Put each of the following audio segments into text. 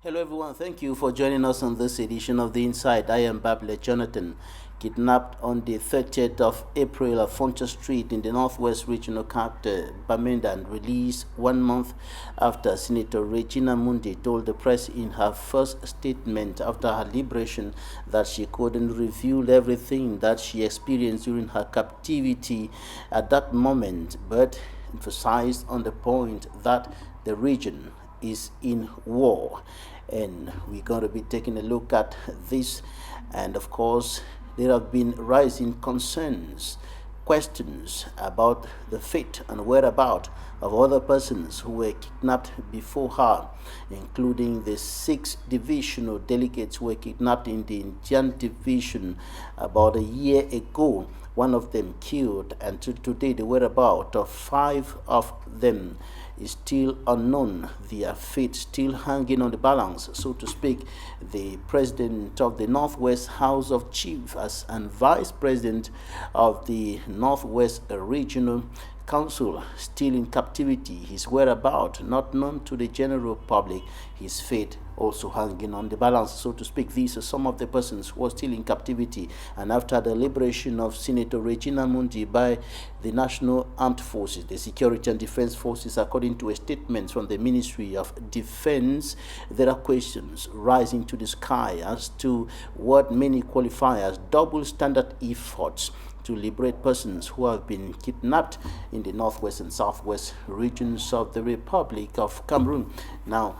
Hello, everyone. Thank you for joining us on this edition of The Inside. I am Babler Jonathan. Kidnapped on the 30th of April at Foncha Street in the Northwest Regional Capital, Bamenda, and released 1 month after Senator Regina Mundi told the press in her first statement after her liberation that she couldn't reveal everything that she experienced during her captivity at that moment, but emphasized on the point that the region is in war. And we're going to be taking a look at this. And of course, there have been rising concerns, questions about the fate and whereabouts of other persons who were kidnapped before her, including the 6 divisional delegates who were kidnapped in the Indian division about a year ago. One of them killed, and to today the whereabouts of 5 of them is still unknown, their fate still hanging on the balance, so to speak. The president of the Northwest House of Chiefs and vice president of the Northwest Regional Council still in captivity, his whereabouts not known to the general public, his fate also hanging on the balance, so to speak. These are some of the persons who are still in captivity. And after the liberation of Senator Regina Mundi by the National Armed Forces, the Security and Defense Forces, according to a statement from the Ministry of Defense, there are questions rising to the sky as to what many qualify as double standard efforts to liberate persons who have been kidnapped in the northwest and southwest regions of the Republic of Cameroon. Now,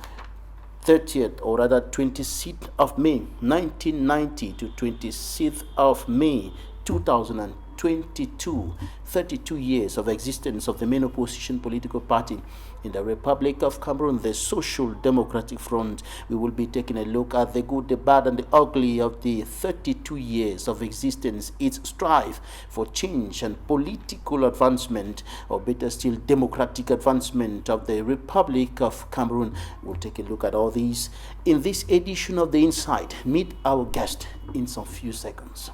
30th or rather 26th of May 1990 to 26th of May 2022, 32 years of existence of the main opposition political party in the Republic of Cameroon, the Social Democratic Front. We will be taking a look at the good, the bad, and the ugly of the 32 years of existence, its strive for change and political advancement, or better still, democratic advancement of the Republic of Cameroon. We'll take a look at all these in this edition of The Inside. Meet our guest in some few seconds.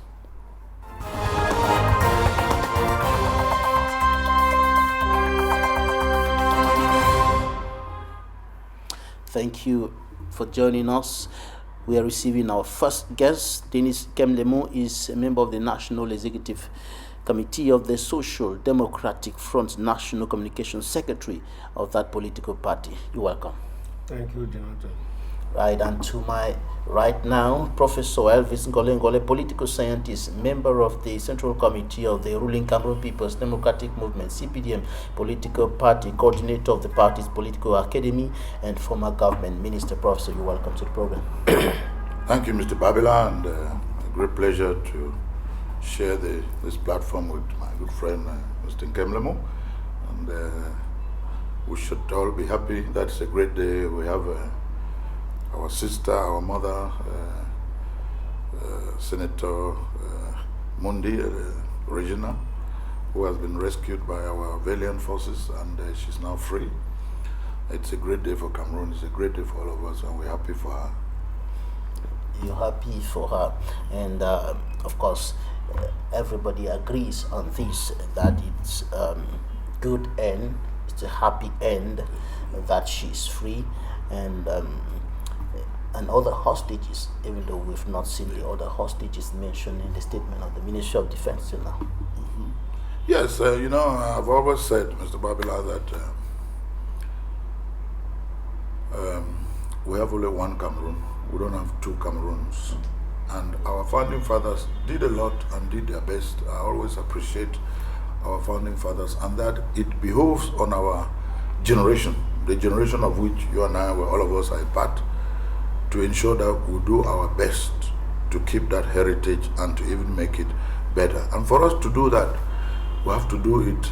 Thank you for joining us. We are receiving our first guest. Denis Kemlemo is a member of the National Executive Committee of the Social Democratic Front, National Communications Secretary of that political party. You're welcome. Thank you, Jonathan. Right, and to my right now, Professor Elvis Ngole, political scientist, member of the Central Committee of the ruling Cameroon People's Democratic Movement, CPDM, political party, coordinator of the party's political academy, and former government minister. Professor, you're welcome to the program. Thank you, Mr. Babila, and a great pleasure to share this platform with my good friend, Mr. Nkemlemo. And we should all be happy. That's a great day. We have our sister, our mother, Senator Mundi, Regina, who has been rescued by our valiant forces, and she's now free. It's a great day for Cameroon. It's a great day for all of us, and we're happy for her. You're happy for her, and of course, everybody agrees on this, that it's good end, it's a happy end that she's free, and other hostages, even though we've not seen the other hostages mentioned in the statement of the Ministry of Defense till now. Mm-hmm. Yes, I've always said, Mr. Babila, that we have only one Cameroon. We don't have two Cameroons. And our founding fathers did a lot and did their best. I always appreciate our founding fathers, and that it behoves on our generation, the generation of which you and I, all of us are a part, to ensure that we do our best to keep that heritage and to even make it better. And for us to do that, we have to do it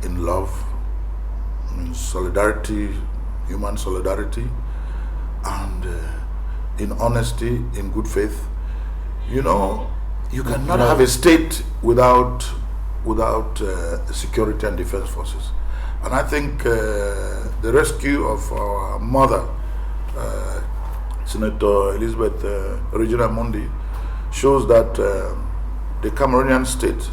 in love, in solidarity, human solidarity, and in honesty, in good faith. You cannot have a state without security and defense forces. And I think the rescue of our mother, Senator Elizabeth Regina Mundi, shows that the Cameroonian state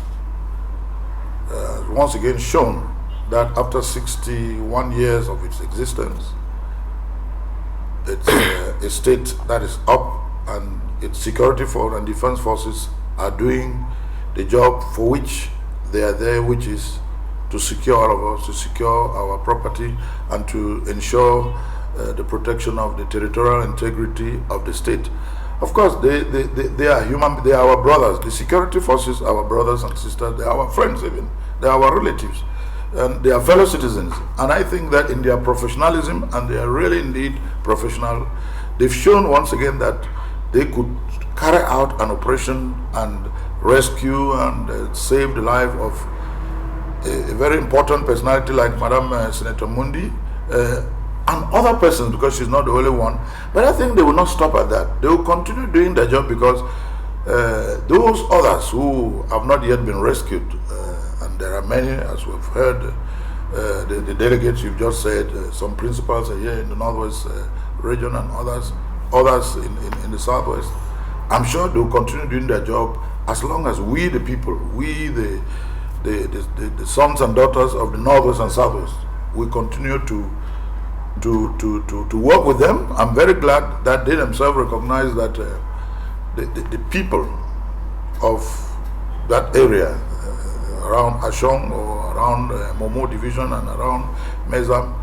once again shown that after 61 years of its existence, it's a state that is up, and its security force and defense forces are doing the job for which they are there, which is to secure all of us, to secure our property, and to ensure the protection of the territorial integrity of the state. Of course, they are human, they are our brothers. The security forces are our brothers and sisters, they are our friends even, they are our relatives, and they are fellow citizens. And I think that in their professionalism, and they are really indeed professional, they've shown once again that they could carry out an operation and rescue and save the life of a very important personality like Madam Senator Mundi, and other persons, because she's not the only one. But I think they will not stop at that. They will continue doing their job, because those others who have not yet been rescued, and there are many, as we've heard, the delegates you've just said, some principals are here in the Northwest region, and others in the Southwest. I'm sure they will continue doing their job as long as we, the people, we, the sons and daughters of the Northwest and Southwest, we continue to work with them. I'm very glad that they themselves recognize that the people of that area around Ashong or around Momo Division and around Mezam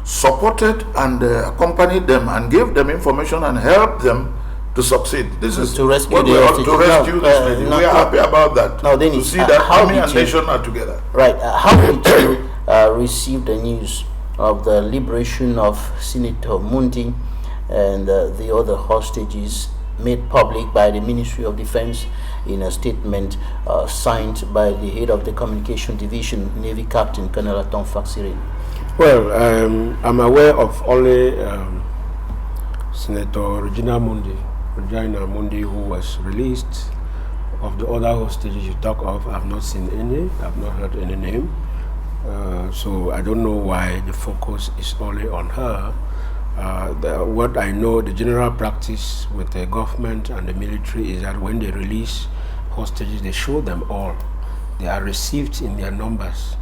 supported and accompanied them and gave them information and helped them to succeed. This is to rescue what we are to rescue this lady. We are happy about that. Now, Dennis, to see that army and nation are together. Right. How did you receive the news of the liberation of Senator Mundi and the other hostages made public by the Ministry of Defense in a statement signed by the head of the Communication Division, Navy Captain Colonel Aton Faksiri? Well, I'm aware of only Senator Regina Mundi, who was released. Of the other hostages you talk of, I've not seen any, I've not heard any name. So I don't know why the focus is only on her. What I know, the general practice with the government and the military is that when they release hostages, they show them all. They are received in their numbers,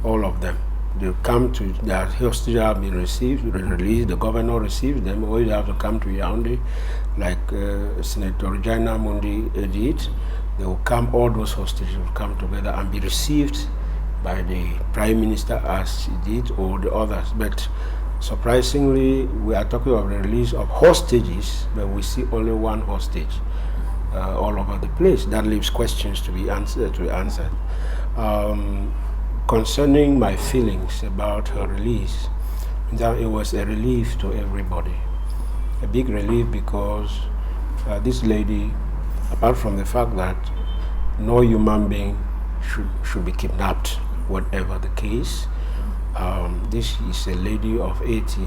all of them. They come to, their hostages have been received, released, the governor receives them, or you have to come to Yaoundé, like Senator Regina Mundi did. They will come, all those hostages will come together and be received by the Prime Minister as he did, or the others. But surprisingly, we are talking of the release of hostages, but we see only one hostage all over the place. That leaves questions to be answered. Concerning my feelings about her release, that it was a relief to everybody. A big relief, because this lady, apart from the fact that no human being should be kidnapped, whatever the case, this is a lady of 80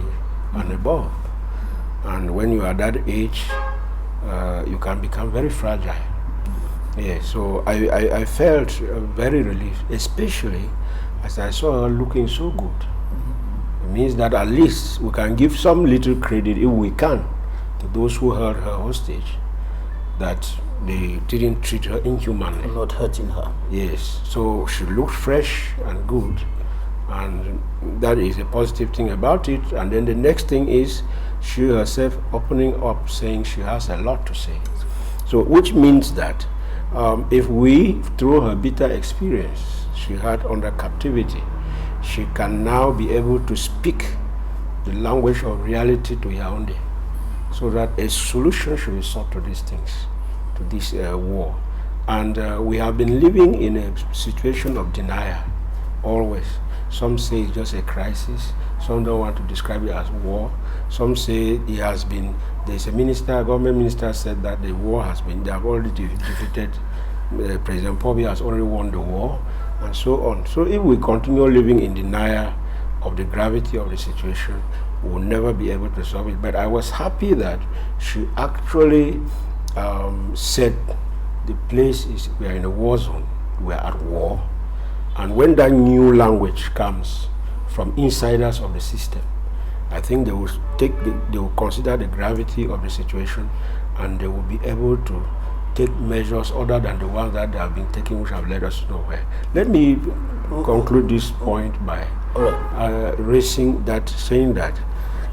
and above. And when you are that age, you can become very fragile. Yeah, so I felt very relieved, especially as I saw her looking so good. It means that at least we can give some little credit, if we can, to those who held her hostage, that they didn't treat her inhumanly. Not hurting her. Yes, so she looked fresh and good, and that is a positive thing about it. And then the next thing is she herself opening up, saying she has a lot to say. So which means that if we, through her bitter experience she had under captivity, she can now be able to speak the language of reality to Yaoundé, so that a solution should be sought to these things, to this war. And we have been living in a situation of denial, always. Some say it's just a crisis, some don't want to describe it as war, some say it has been, there's a minister, a government minister said that the war has been, they have already defeated, President Pobi has already won the war, and so on. So if we continue living in denial of the gravity of the situation, we will never be able to solve it. But I was happy that she actually said the place is, we are in a war zone, we are at war. And when that new language comes from insiders of the system, I think they will they will consider the gravity of the situation, and they will be able to take measures other than the ones that they have been taking, which have led us nowhere. Let me conclude this point by raising that, saying that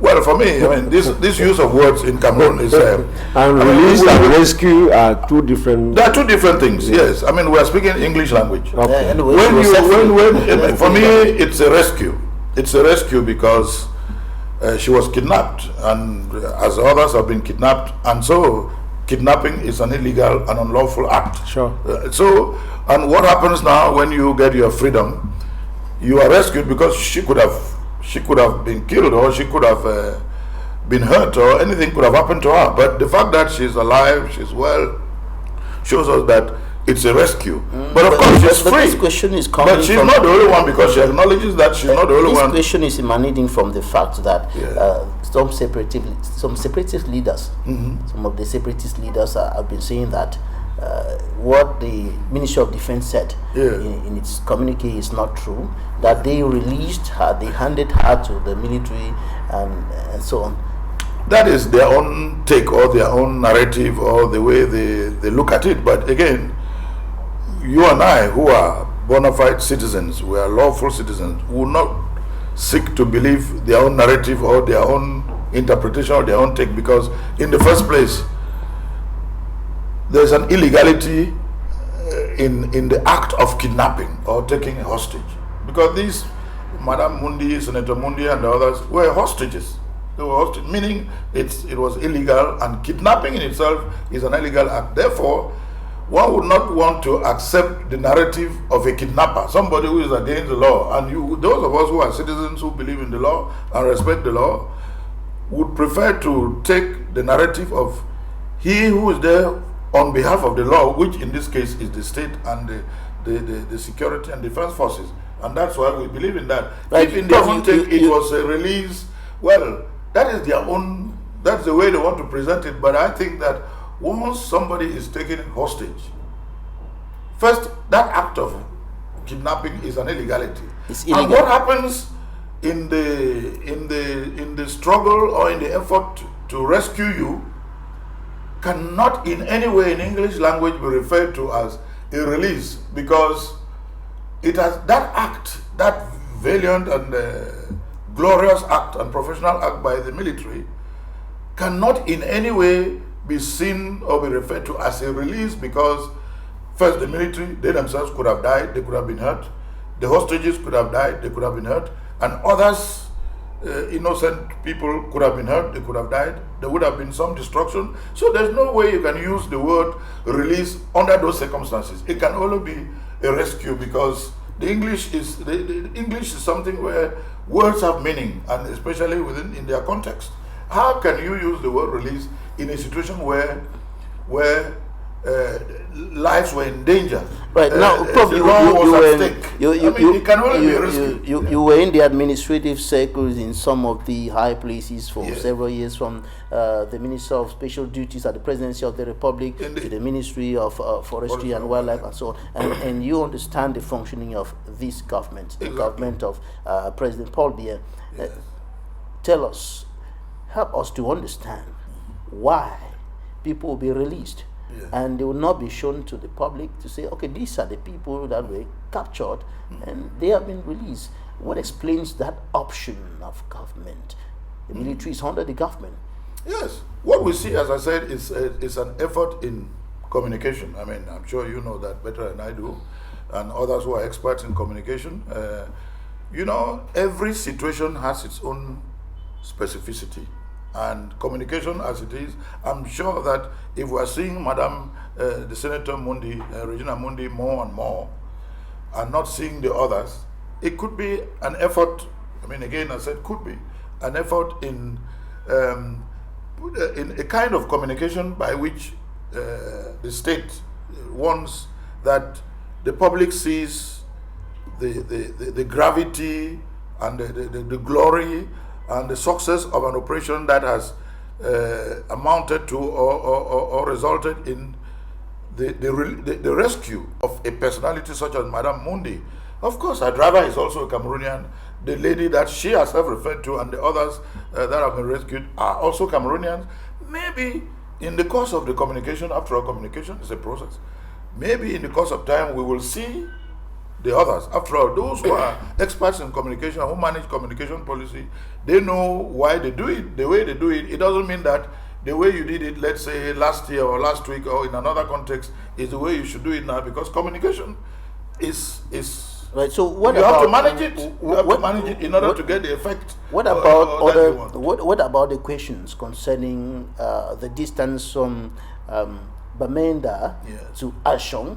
Well, for me, I mean, this use of words in Cameroon is... and release and rescue are two different... There are two different things, yes. I mean, we are speaking English language. Okay. Anyway, For me, it's a rescue. It's a rescue because she was kidnapped, and as others have been kidnapped, and so kidnapping is an illegal and unlawful act. Sure. And what happens now when you get your freedom? You are rescued because she could have been killed, or she could have been hurt, or anything could have happened to her. But the fact that she's alive, she's well, shows us that it's a rescue. But of course, she's free. This question is coming but she's not the only one, because she acknowledges that she's not the only one. This question is emanating from the fact that some separatist leaders, some of the separatist leaders have been saying that what the Ministry of Defense said in its communique is not true, that they released her, they handed her to the military and so on. That is their own take, or their own narrative, or the way they look at it. But again, you and I, who are bona fide citizens, we are lawful citizens, will not seek to believe their own narrative or their own interpretation or their own take, because in the first place, there's an illegality in the act of kidnapping or taking a hostage, because these Madam Mundi, Senator Mundi, and the others were hostages. They were hostages, meaning it was illegal, and kidnapping in itself is an illegal act. Therefore, one would not want to accept the narrative of a kidnapper, somebody who is against the law. And those of us who are citizens who believe in the law and respect the law, would prefer to take the narrative of he who is there on behalf of the law, which in this case is the state and the security and defense forces. And that's why we believe in that. If in their own take it was a release, well, that is their own, that's the way they want to present it. But I think that once somebody is taken hostage, first, that act of kidnapping is an illegality. It's illegal. And what happens in the struggle or in the effort to rescue you cannot in any way in English language be referred to as a release, because it has that act, that valiant and glorious act and professional act by the military, cannot in any way be seen or be referred to as a release, because first, the military, they themselves could have died, they could have been hurt, the hostages could have died, they could have been hurt, and others, innocent people could have been hurt, they could have died, there would have been some destruction. So there's no way you can use the word release under those circumstances. It can only be a rescue, because the English is English is something where words have meaning, and especially in their context. How can you use the word release in a situation where lives were in danger? Right now, probably you were in the administrative circles in some of the high places for several years, from the Minister of Special Duties at the Presidency of the Republic to the Ministry of Forestry and Wildlife and so on, and you understand the functioning of this government, the government of President Paul Biya. Tell us, help us to understand why people will be released. And they will not be shown to the public to say, okay, these are the people that were captured and they have been released. What explains that option of government? The military is under the government. Yes. What we see, as I said, is an effort in communication. I mean, I'm sure you know that better than I do, and others who are experts in communication. Every situation has its own specificity. And communication as it is, I'm sure that if we are seeing Madam the Senator Mundi, Regina Mundi more and more, and not seeing the others, it could be an effort. I mean, again, I said could be an effort in a kind of communication by which the state wants that the public sees the gravity and the glory and the success of an operation that has amounted to or resulted in the rescue of a personality such as Madame Mundi. Of course, her driver is also a Cameroonian. The lady that she herself referred to and the others that have been rescued are also Cameroonians. Maybe in the course of the communication, after all, communication is a process, maybe in the course of time we will see the others. After all, those who are experts in communication, who manage communication policy, they know why they do it the way they do it. It doesn't mean that the way you did it, let's say last year or last week or in another context, is the way you should do it now, because communication is right. So what you about have to manage it. You have to manage it in order to get the effect. What about that other? you want. What about the questions concerning the distance from Bamenda Yes. to Ashong,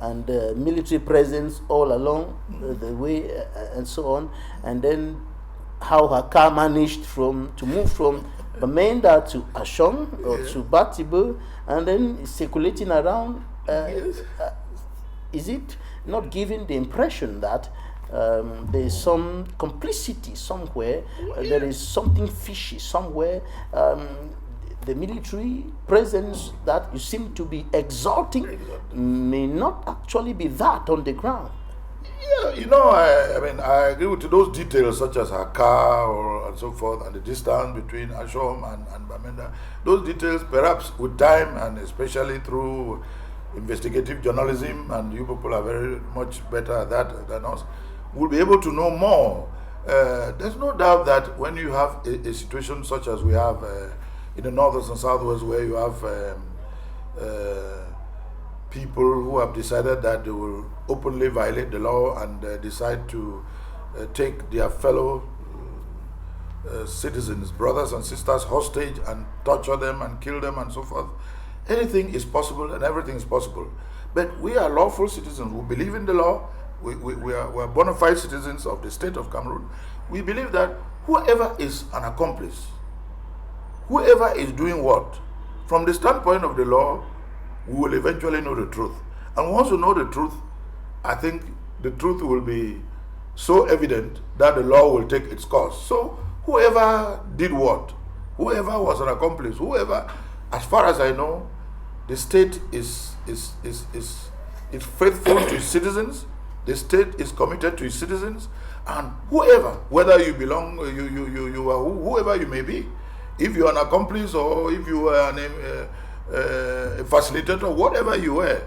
and military presence all along the way, and so on, and then how her car managed to move from Bamenda to Ashong or to Batibu, and then circulating around. Is it not giving the impression that there is some complicity somewhere? There is something fishy somewhere. The military presence that you seem to be exalting may not actually be that on the ground. Yeah, I mean, I agree with you. Those details, such as her car and so forth, and the distance between Ashom and Bamenda, those details, perhaps with time and especially through investigative journalism, and you people are very much better at that than us, we'll be able to know more. There's no doubt that when you have a situation such as we have in the northwest and southwest, where you have people who have decided that they will openly violate the law and decide to take their fellow citizens, brothers and sisters, hostage and torture them and kill them and so forth. Anything is possible and everything is possible. But we are lawful citizens who believe in the law. We are bona fide citizens of the state of Cameroon. We believe that whoever is an accomplice, whoever is doing what, from the standpoint of the law, we will eventually know the truth. And once we know the truth, I think the truth will be so evident that the law will take its course. So whoever did what, whoever was an accomplice, whoever, as far as I know, the state is faithful to its citizens. The state is committed to its citizens, and whoever, whether you belong, you are whoever you may be, if you are an accomplice or if you are a facilitator, whatever you were,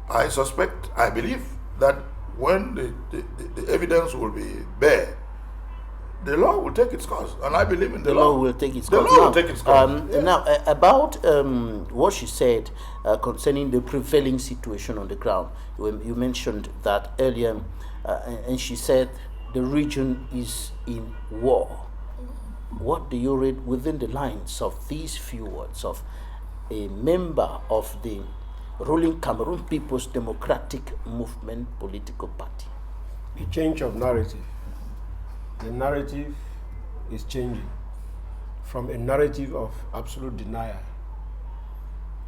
I suspect, I believe that when the evidence will be bare, the law will take its course, and I believe in the law. Law will take its the course. law Now, will take its course. now about what she said concerning the prevailing situation on the ground. You mentioned that earlier, and she said the region is in war. What do you read within the lines of these few words of a member of the ruling Cameroon People's Democratic Movement political party? A change of narrative. The narrative is changing from a narrative of absolute denial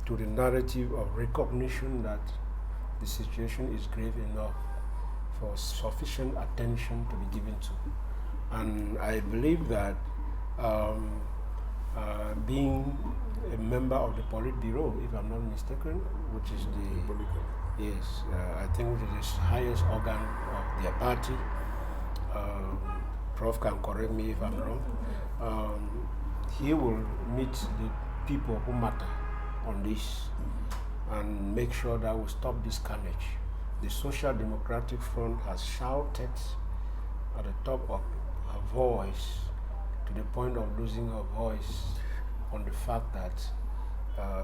to the narrative of recognition that the situation is grave enough for sufficient attention to be given to. And I believe that being a member of the Politburo, if I'm not mistaken, which is I think it is the highest organ of their party. Prof can correct me if I'm wrong. He will meet the people who matter on this and make sure that we stop this carnage. The Social Democratic Front has shouted at the top of her voice, to the point of losing her voice, on the fact that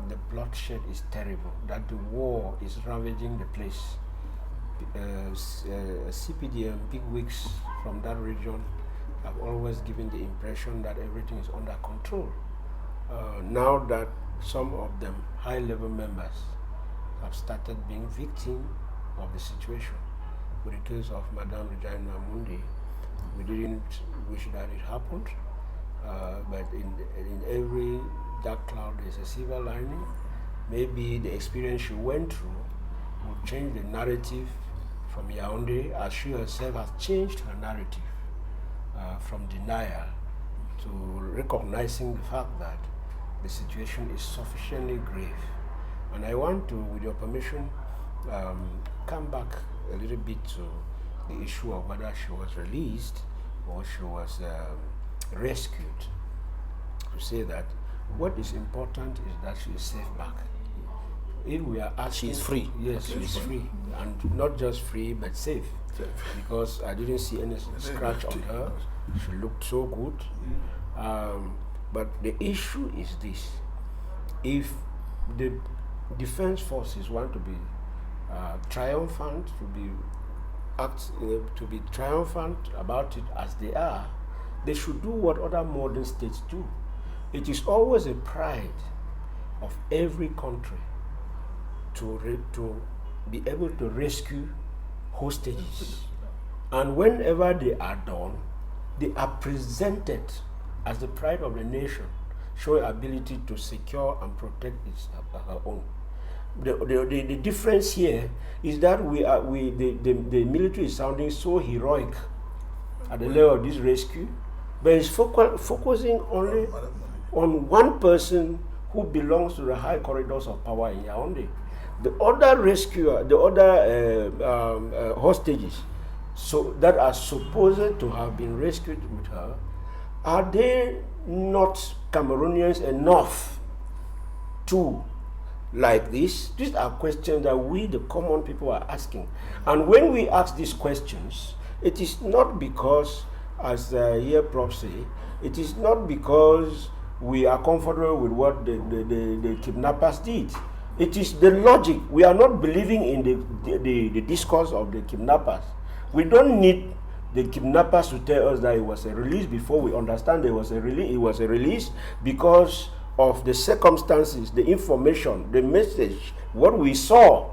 the bloodshed is terrible, that the war is ravaging the place. CPDM bigwigs from that region have always given the impression that everything is under control. Now that some of them high-level members have started being victim of the situation. With the case of Madame Regina Mundi, we didn't wish that it happened, but in every dark cloud there's a silver lining. Maybe the experience she went through will change the narrative from Yaoundé, as she herself has changed her narrative from denial to recognizing the fact that the situation is sufficiently grave. And I want to, with your permission, come back a little bit to the issue of whether she was released or she was rescued. To say that what is important is that she is safe back. if we are asking, she's free. Yes, she's free, and not just free but safe. Because I didn't see any scratch on her. She looked so good. But the issue is this: if the defense forces want to be triumphant, to be triumphant about it as they are, they should do what other modern states do. It is always a pride of every country to be able to rescue hostages. And whenever they are done, they are presented as the pride of the nation, showing ability to secure and protect her own. The difference here is that the military is sounding so heroic at the level of this rescue, but it's focusing only on one person who belongs to the high corridors of power in Yaoundé. The other rescuer, the other hostages, so that are supposed to have been rescued with her, are they not Cameroonians enough to like this? These are questions that we, the common people, are asking. And when we ask these questions, it is not because, as here Prof say, it is not because we are comfortable with what the kidnappers did. It is the logic. We are not believing in the discourse of the kidnappers. We don't need the kidnappers to tell us that it was a release before we understand it was a release. It was a release because of the circumstances, the information, the message, what we saw.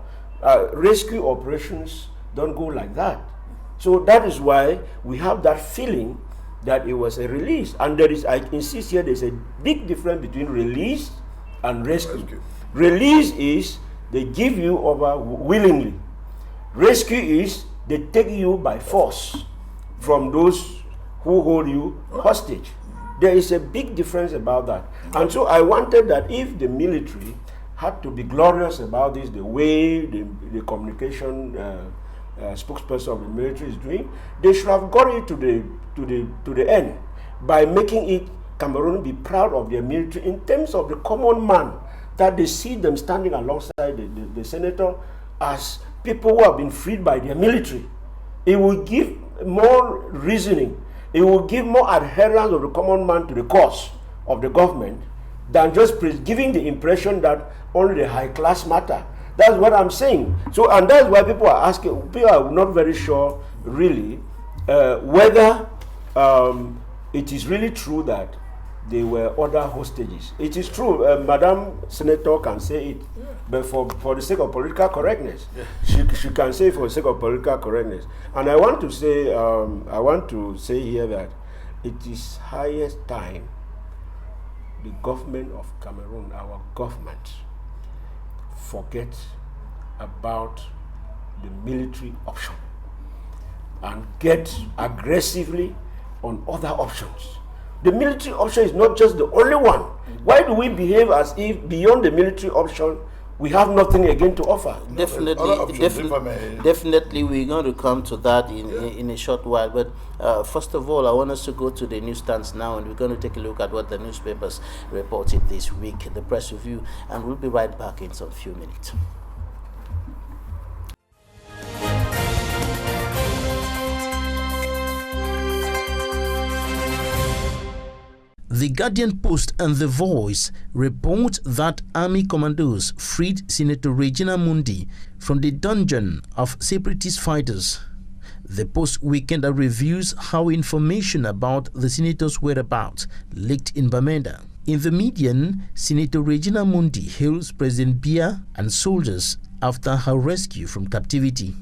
Rescue operations don't go like that. So that is why we have that feeling that it was a release. And there is, I insist here, there's a big difference between release and rescue. Release is they give you over willingly. Rescue is they take you by force from those who hold you hostage. There is a big difference about that. And so I wanted that if the military had to be glorious about this, the way the communication spokesperson of the military is doing, they should have got it to the end by making it Cameroon be proud of their military in terms of the common man, that they see them standing alongside the senator as people who have been freed by their military. It will give more reasoning. It will give more adherence of the common man to the cause of the government than just giving the impression that only the high class matter. That's what I'm saying. So, and that's why people are asking, people are not very sure really whether it is really true that they were other hostages. It is true, Madam Senator can say it, but for the sake of political correctness, she can say it for the sake of political correctness. And I want to say here that it is highest time the government of Cameroon, our government, forget about the military option and get aggressively on other options. The military option is not just the only one. Why do we behave as if beyond the military option we have nothing again to offer? Definitely, we're going to come to that in a short while. But first of all, I want us to go to the newsstands now, and we're going to take a look at what the newspapers reported this week, the press review, and we'll be right back in some few minutes. The Guardian Post and The Voice report that army commandos freed Senator Regina Mundi from the dungeon of separatist fighters. The Post Weekender reviews how information about the senator's whereabouts leaked in Bamenda. In the median, Senator Regina Mundi hails President Biya and soldiers after her rescue from captivity.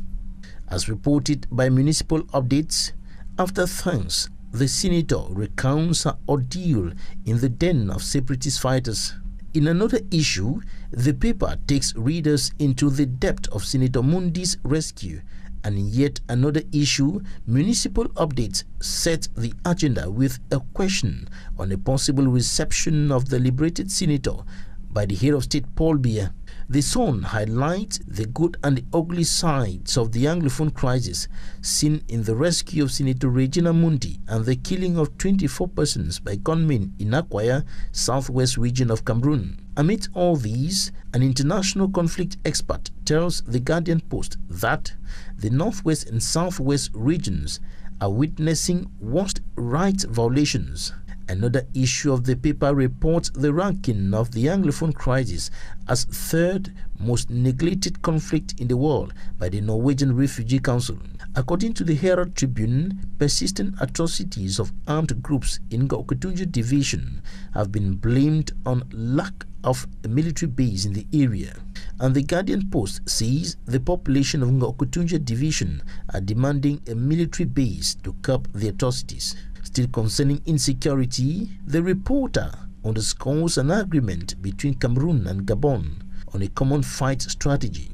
As reported by Municipal Updates, after thanks, the senator recounts her ordeal in the den of separatist fighters. In another issue, the paper takes readers into the depth of Senator Mundi's rescue, and in yet another issue, Municipal Updates set the agenda with a question on a possible reception of the liberated senator by the head of state Paul Biya. The Sun highlights the good and the ugly sides of the Anglophone crisis seen in the rescue of Senator Regina Mundi and the killing of 24 persons by gunmen in Akwaya, southwest region of Cameroon. Amid all these, an international conflict expert tells the Guardian Post that the Northwest and Southwest regions are witnessing worst rights violations. Another issue of the paper reports the ranking of the Anglophone crisis as third most neglected conflict in the world by the Norwegian Refugee Council. According to the Herald Tribune, persistent atrocities of armed groups in Ngokotunju Division have been blamed on lack of a military base in the area. And the Guardian Post says the population of Ngokotunju Division are demanding a military base to curb the atrocities. Still concerning insecurity, the reporter underscores an agreement between Cameroon and Gabon on a common fight strategy.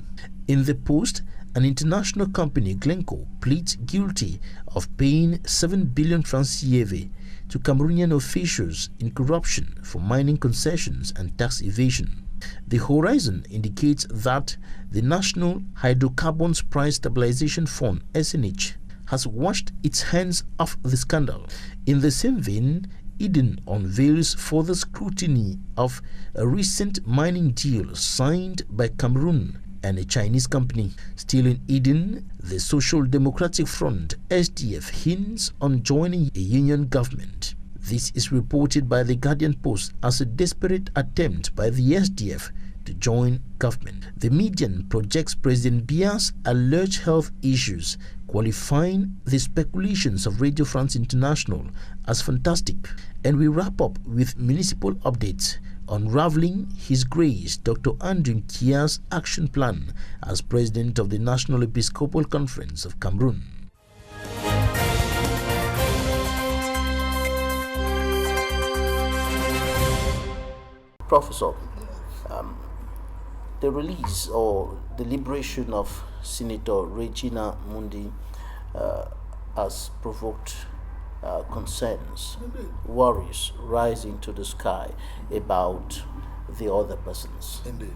In the Post, an international company, Glencore, pleads guilty of paying 7 billion francs CFA to Cameroonian officials in corruption for mining concessions and tax evasion. The Horizon indicates that the National Hydrocarbons Price Stabilization Fund, SNH, has washed its hands off the scandal. In the same vein, Eden unveils further scrutiny of a recent mining deal signed by Cameroon and a Chinese company. Still in Eden, the Social Democratic Front, SDF, hints on joining a union government. This is reported by the Guardian Post as a desperate attempt by the SDF to join government. The Median projects President Biya's alleged health issues, qualifying the speculations of Radio France International as fantastic. And we wrap up with municipal updates, unraveling His Grace Dr. Andrew Kia's action plan as President of the National Episcopal Conference of Cameroon. Professor, the release or the liberation of Senator Regina Mundi has provoked concerns, worries rising to the sky about the other persons Indeed.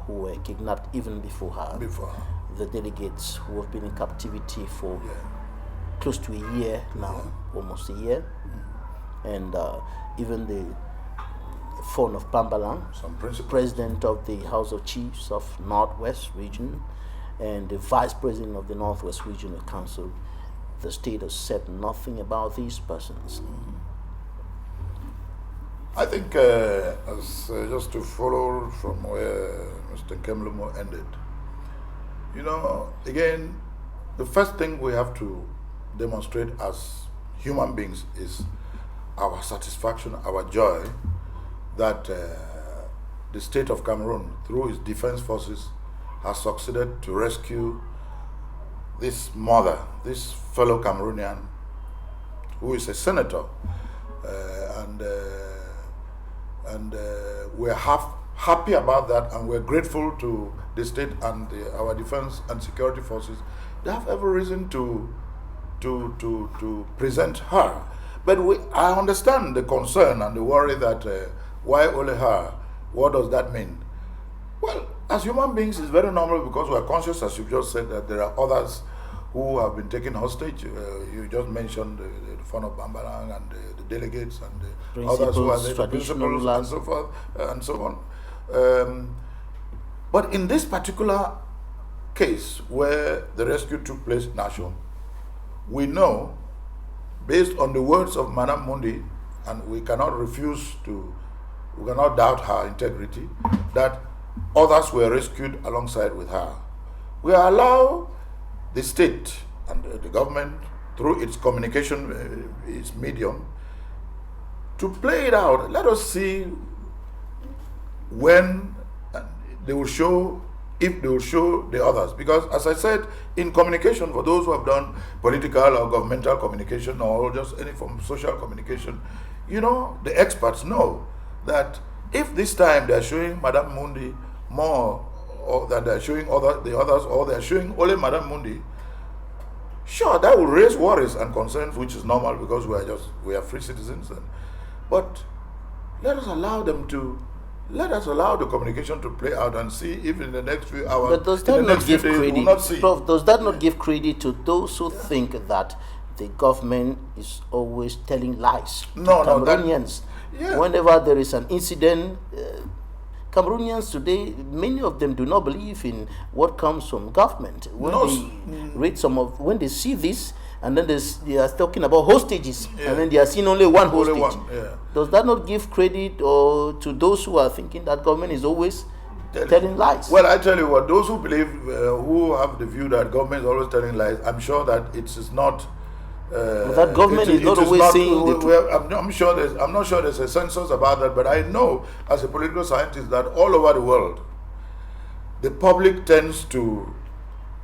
who were kidnapped even before her. The delegates who have been in captivity for close to a year now, almost a year, and even the Fon of Bambalang, president of the House of Chiefs of Northwest Region, and the vice president of the Northwest Regional Council. The state has said nothing about these persons. I think, just to follow from where Mr. Kemlumo ended, again, the first thing we have to demonstrate as human beings is our satisfaction, our joy that the state of Cameroon, through its defense forces, has succeeded to rescue this mother, this fellow Cameroonian, who is a senator, and we're happy about that, and we're grateful to the state and our defense and security forces. They have every reason to present her, but I understand the concern and the worry that why only her? What does that mean? Well, as human beings, it's very normal because we are conscious, as you just said, that there are others who have been taken hostage. You just mentioned the Fon of Bambalang and the delegates and the others who are there, the principals and so forth and so on. But in this particular case where the rescue took place in Nashon, we know, based on the words of Madame Mundi, and we cannot doubt her integrity, that others were rescued alongside with her. We allow the state and the government, through its communication, its medium, to play it out. Let us see when they will show, if they will show the others. Because as I said, in communication, for those who have done political or governmental communication or just any form of social communication, the experts know that if this time they are showing Madame Mundi more, or that they are showing the others, or they are showing only Madame Mundi, sure, that will raise worries and concerns, which is normal because we are free citizens. But let us allow the communication to play out and see if in the next few hours, but does that not give credit, Prof, does that not give credit to those who think that the government is always telling lies to Cameroonians? Whenever there is an incident, Cameroonians today, many of them do not believe in what comes from government. When they read when they see this, and then they are talking about hostages, and then they are seeing only one hostage. Does that not give credit to those who are thinking that government is always telling lies? Well, I tell you what, those who believe, who have the view that government is always telling lies, I'm sure that it is not. That government is not always saying the truth. I'm not sure there's a census about that, but I know as a political scientist that all over the world, the public tends to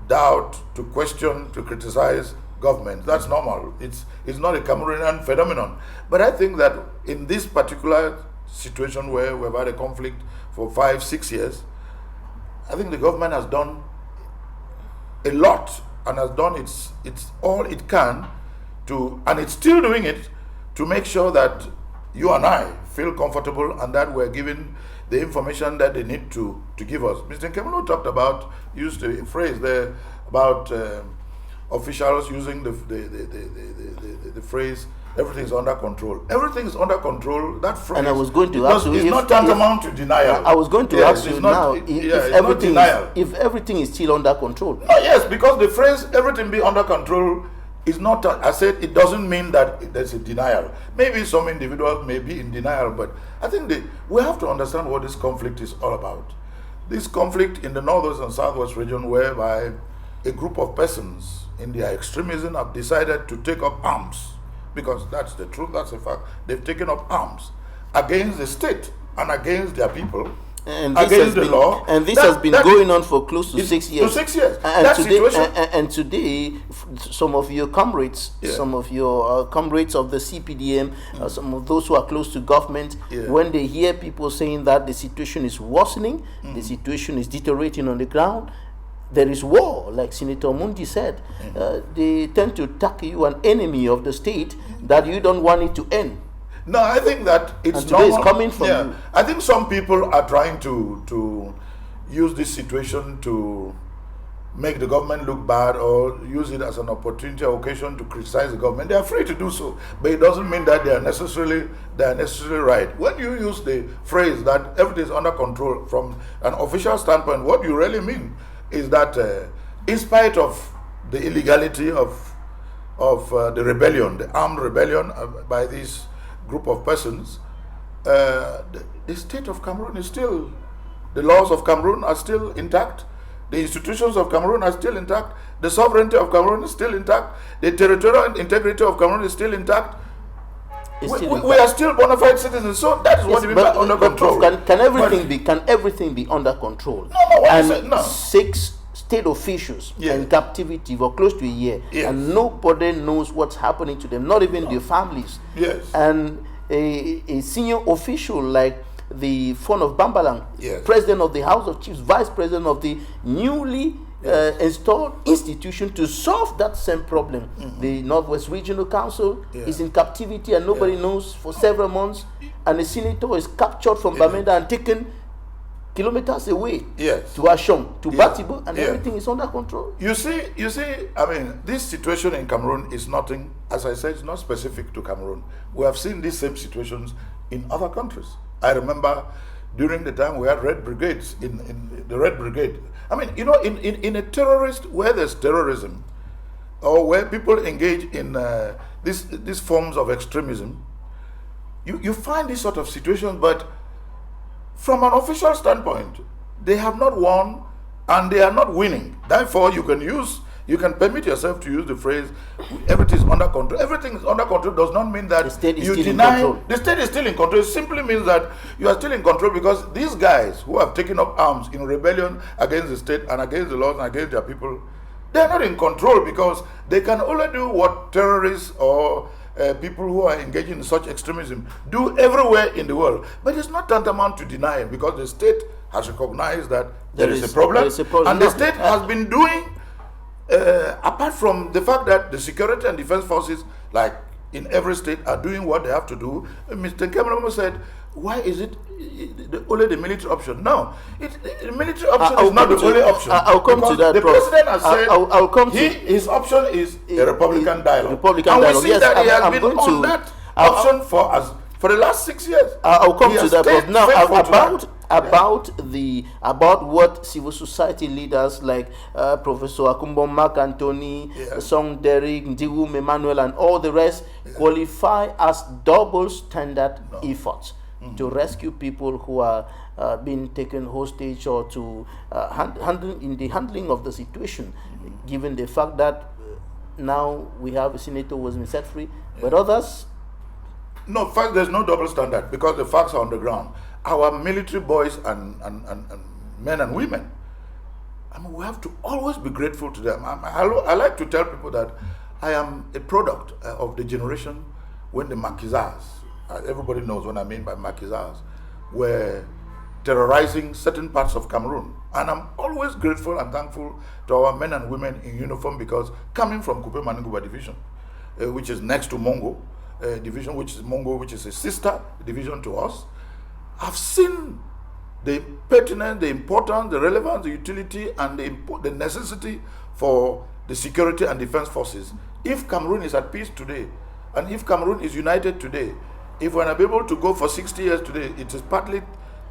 doubt, to question, to criticize government. That's normal. It's not a Cameroonian phenomenon. But I think that in this particular situation where we've had a conflict for 5-6 years, I think the government has done a lot and has done its all it can to, and it's still doing it, to make sure that you and I feel comfortable and that we're given the information that they need to give us. Mr. Kemelo talked about, used a phrase there about officials using the phrase, everything is under control. Everything is under control. That phrase, and I was going to ask you, it's not tantamount to denial. I was going to ask you now, if everything is still under control. No, yes, because the phrase "everything be under control" is not. I said it doesn't mean that there's a denial. Maybe some individuals may be in denial, but I think we have to understand what this conflict is all about. This conflict in the northwest and southwest region, whereby a group of persons in their extremism have decided to take up arms, because that's the truth, that's a fact. They've taken up arms against the state and against their people, and against the law. And this has been going on for close to 6 years. To 6 years. And today, some of your comrades, some of your comrades of the CPDM, some of those who are close to government, when they hear people saying that the situation is worsening, the situation is deteriorating on the ground, there is war, like Senator Mundi said, they tend to tackle you, an enemy of the state, that you don't want it to end. No, I think that it's and today it's coming from you. I think some people are trying to use this situation to make the government look bad, or use it as an opportunity or occasion to criticize the government. They are free to do so, but it doesn't mean that they are necessarily right. When you use the phrase that everything is under control from an official standpoint, what you really mean is that in spite of the illegality of the rebellion, the armed rebellion by this group of persons, the state of Cameroon is still, the laws of Cameroon are still intact, the institutions of Cameroon are still intact, the sovereignty of Cameroon is still intact, the territorial integrity of Cameroon is still intact. We are still bona fide citizens, so that is what we mean by under control. Can everything be under control? No. 6 state officials in captivity for close to a year, and nobody knows what's happening to them, not even their families. And a senior official like the Fon of Bambalang, president of the House of Chiefs, vice president of the newly installed institution to solve that same problem. The Northwest Regional Council is in captivity and nobody knows for several months, and the senator is captured from Bamenda and taken kilometers away to Ashong, to Batibo, and everything is under control. You see, I mean, this situation in Cameroon is nothing, as I said, it's not specific to Cameroon. We have seen these same situations in other countries. I remember during the time we had Red Brigades, in the Red Brigade. I mean, you know, in a terrorist, where there's terrorism, or where people engage in these forms of extremism, you find these sort of situations, but from an official standpoint, they have not won and they are not winning. Therefore, you can permit yourself to use the phrase everything is under control. Everything is under control does not mean that you deny the state is still in control. It simply means that you are still in control because these guys who have taken up arms in rebellion against the state and against the laws and against their people, they are not in control because they can only do what terrorists or people who are engaging in such extremism do everywhere in the world. But it's not tantamount to deny it because the state has recognized that there is a problem. And the state has been doing, apart from the fact that the security and defense forces, like in every state, are doing what they have to do. Mr. Cameron said, why is it only the military option? No, the military option is not the only option. I'll come to that. The president has said I'll come to his option is a Republican dialogue. Republican dialogue. We see that he has been on that option for the last 6 years. I'll come to that. But now about what civil society leaders like Professor Akumbo Mark Anthony, Song Derrick, Ndiwum Emmanuel, and all the rest qualify as double standard efforts to rescue people who are being taken hostage, or to handling of the situation, given the fact that now we have a senator who has been set free, but others. No, first, there's no double standard because the facts are on the ground. Our military boys and men and women, I mean, we have to always be grateful to them. I like to tell people that I am a product of the generation when the Maquisards, everybody knows what I mean by Maquisards, were terrorizing certain parts of Cameroon. And I'm always grateful and thankful to our men and women in uniform, because coming from Kupe Maninguba Division, which is next to Mongo Division, which is a sister division to us, I've seen the pertinence, the importance, the relevance, the utility, and the necessity for the security and defense forces. If Cameroon is at peace today, and if Cameroon is united today, if we're not able to go for 60 years today, it is partly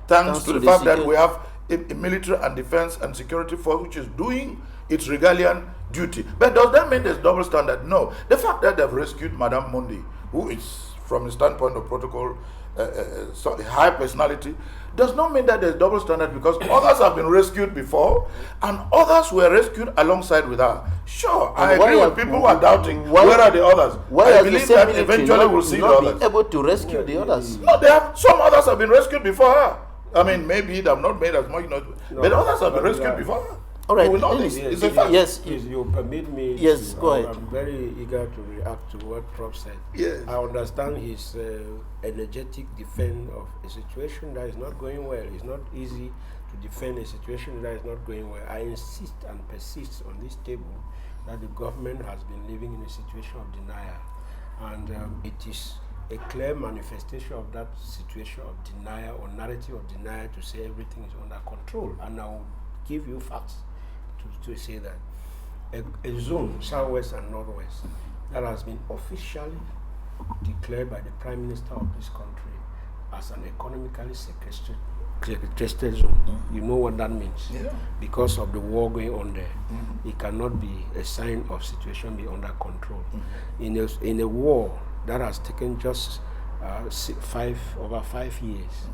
thanks to the fact that we have a military and defense and security force which is doing its regalian duty. But does that mean there's double standard? No. The fact that they've rescued Madame Mondi, who is, from the standpoint of protocol, a high personality, does not mean that there's double standard, because others have been rescued before and others were rescued alongside with her. Sure, I agree with people who are doubting where are the others. I believe that eventually we'll see the others. Able to rescue the others. No, some others have been rescued before her. I mean, maybe they have not made as much noise, but others have been rescued before her. All right. It's a fact. Yes. Please, you permit me. Yes, go ahead. I'm very eager to react to what Prof said. Yes. I understand his energetic defense of a situation that is not going well. It's not easy to defend a situation that is not going well. I insist and persist on this table that the government has been living in a situation of denial, and it is a clear manifestation of that situation of denial, or narrative of denial, to say everything is under control. And I will give you facts to say that a zone, southwest and northwest, that has been officially declared by the Prime Minister of this country as an economically sequestered zone. You know what that means? Yeah. Because of the war going on there, it cannot be a sign of situation be under control. In a war that has taken just over 5 years,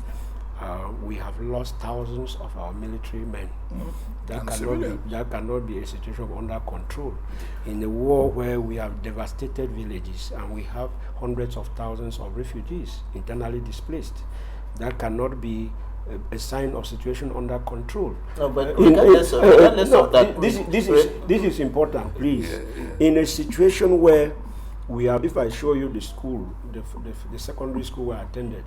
we have lost thousands of our military men. That cannot be a situation of under control. In a war where we have devastated villages and we have hundreds of thousands of refugees internally displaced, that cannot be a sign of situation under control. No, but regardless of that, this is important, please. In a situation where we have, if I show you the school, the secondary school I attended,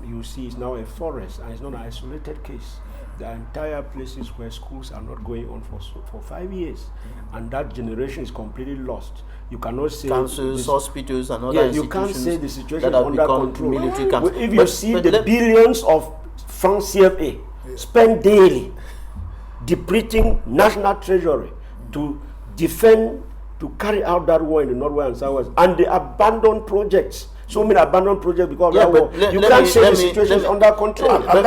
you see it's now a forest, and it's not an isolated case. There are entire places where schools are not going on for 5 years, and that generation is completely lost. You cannot say councils, hospitals, and other you can't say the situation that is under control. Military camps. If you see the billions of francs CFA spent daily depleting national treasury to defend, to carry out that war in the northwest and southwest, and the abandoned projects. So many abandoned projects because of that war. You can't say the situation is under control. Let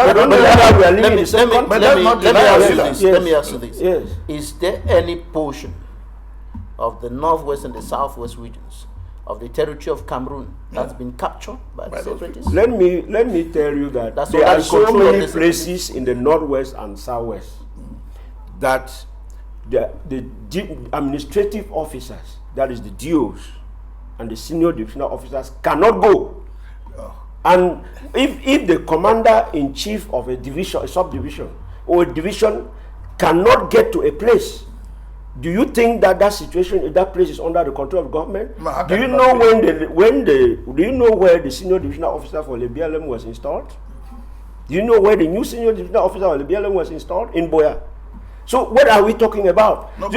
me ask you this. Yes. Is there any portion of the northwest and the southwest regions of the territory of Cameroon that's been captured by the separatists? Let me tell you that there are so many places in the northwest and southwest that the administrative officers, that is the DOs, and the senior divisional officers cannot go. And if the commander-in-chief of a division, a subdivision, or a division cannot get to a place, do you think that situation, if that place is under the control of government? Do you know do you know where the senior divisional officer for the BLM was installed? Do you know where the new senior divisional officer for the BLM was installed? In Boya. So what are we talking about? No,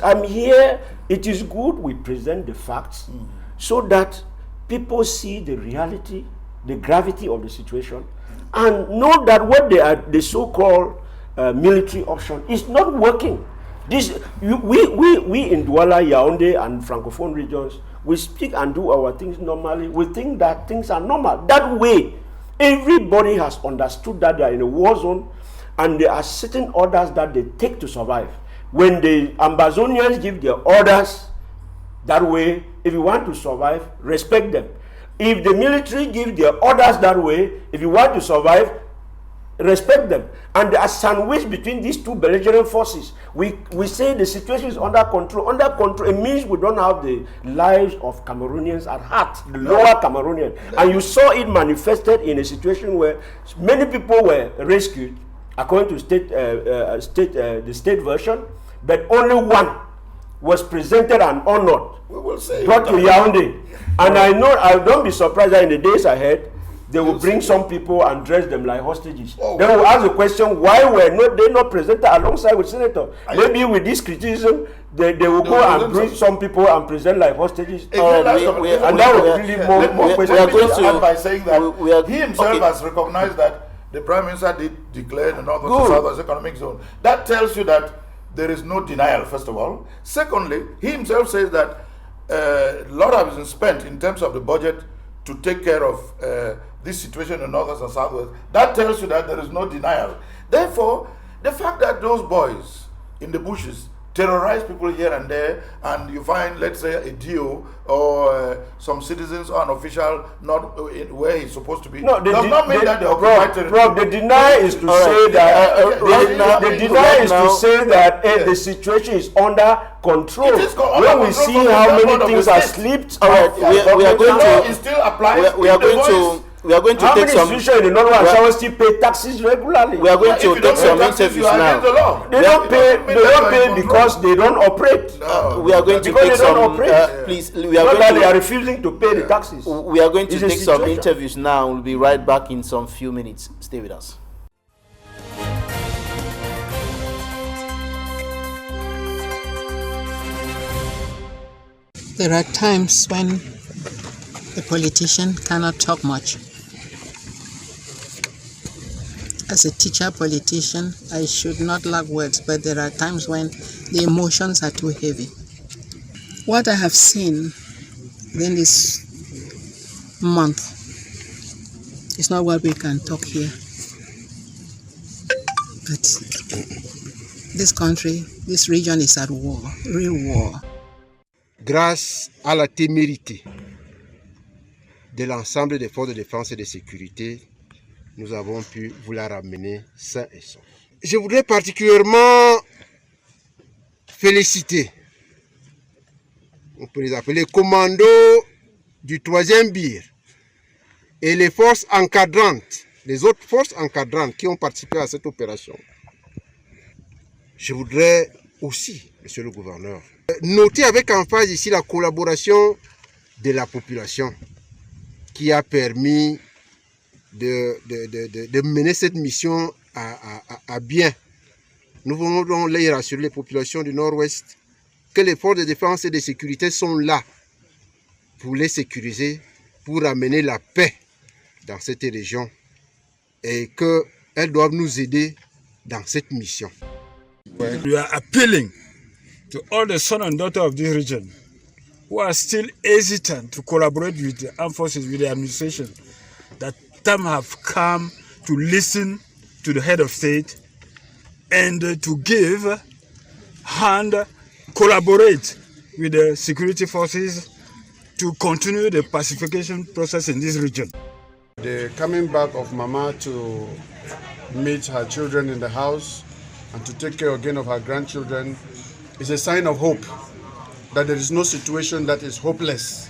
I'm here. It is good we present the facts so that people see the reality, the gravity of the situation, and know that what the so-called military option is not working. We in Douala, Yaoundé, and Francophone regions, we speak and do our things normally. We think that things are normal. That way, Everybody has understood that they are in a war zone, and there are certain orders that they take to survive. When the Ambazonians give their orders that way, if you want to survive, respect them. If the military give their orders that way, if you want to survive, respect them. And there are sandwiched between these two belligerent forces. We say the situation is under control. Under control, it means we don't have the lives of Cameroonians at heart, the lower Cameroonian. And you saw it manifested in a situation where many people were rescued, according to the state version, but only one was presented and honored, We will say brought to Yaoundé. And I know, I don't be surprised that in the days ahead, they will bring some people and dress them like hostages. Oh, then we'll ask the question, why were they not presented alongside with Senator? Maybe with this criticism, they will go and bring some people and present like hostages. And that would really more questions. We are going to by saying that he himself has recognized that the Prime Minister did declare the North and South Economic Zone. That tells you that there is no denial, first of all. Secondly, he himself says that a lot has been spent in terms of the budget to take care of this situation in North and Southwest. That tells you that there is no denial. Therefore, the fact that those boys in the bushes terrorize people here and there, and you find, let's say, a DO or some citizens or an official not where he's supposed to be, does not mean that they occupy territory. The deny is to say that the deny is to say that the situation is under control. It is under when we control see how many things are slipped. All right, we are going to. It still applies. We are going to how take many some. institutions in the North and South still pay taxes regularly? We are going to take some interviews now. They don't pay because they don't operate. No. We are going to Because take they don't some. operate. Please, we are Not going that they are to. refusing to pay the taxes. We are going to It's a take some situation. interviews now. We'll be right back in some few minutes. Stay with us. There are times when the politician cannot talk much. As a teacher politician, I should not lack words, but there are times when the emotions are too heavy. What I have seen within this month is not what we can talk here. But this country, this region is at war, real war. Grâce à la témérité de l'ensemble des forces de défense et de sécurité, nous avons pu vous la ramener sain et sauf. Je voudrais particulièrement féliciter, on peut les appeler les commandos du 3e BIR et les forces encadrantes, les autres forces encadrantes qui ont participé à cette opération. Je voudrais aussi, monsieur le gouverneur, noter avec emphase ici la collaboration de la population qui a permis de mener cette mission à bien. Nous voulons les rassurer les populations du Nord-Ouest que les forces de défense et de sécurité sont là pour les sécuriser, pour amener la paix dans cette région et qu'elles doivent nous aider dans cette mission. We are appealing to all the sons and daughters of this region who are still hesitant to collaborate with the armed forces, with the administration, that time have come to listen to the head of state and to give and collaborate with the security forces to continue the pacification process in this region. The coming back of Mama to meet her children in the house and to take care again of her grandchildren is a sign of hope, that there is no situation that is hopeless.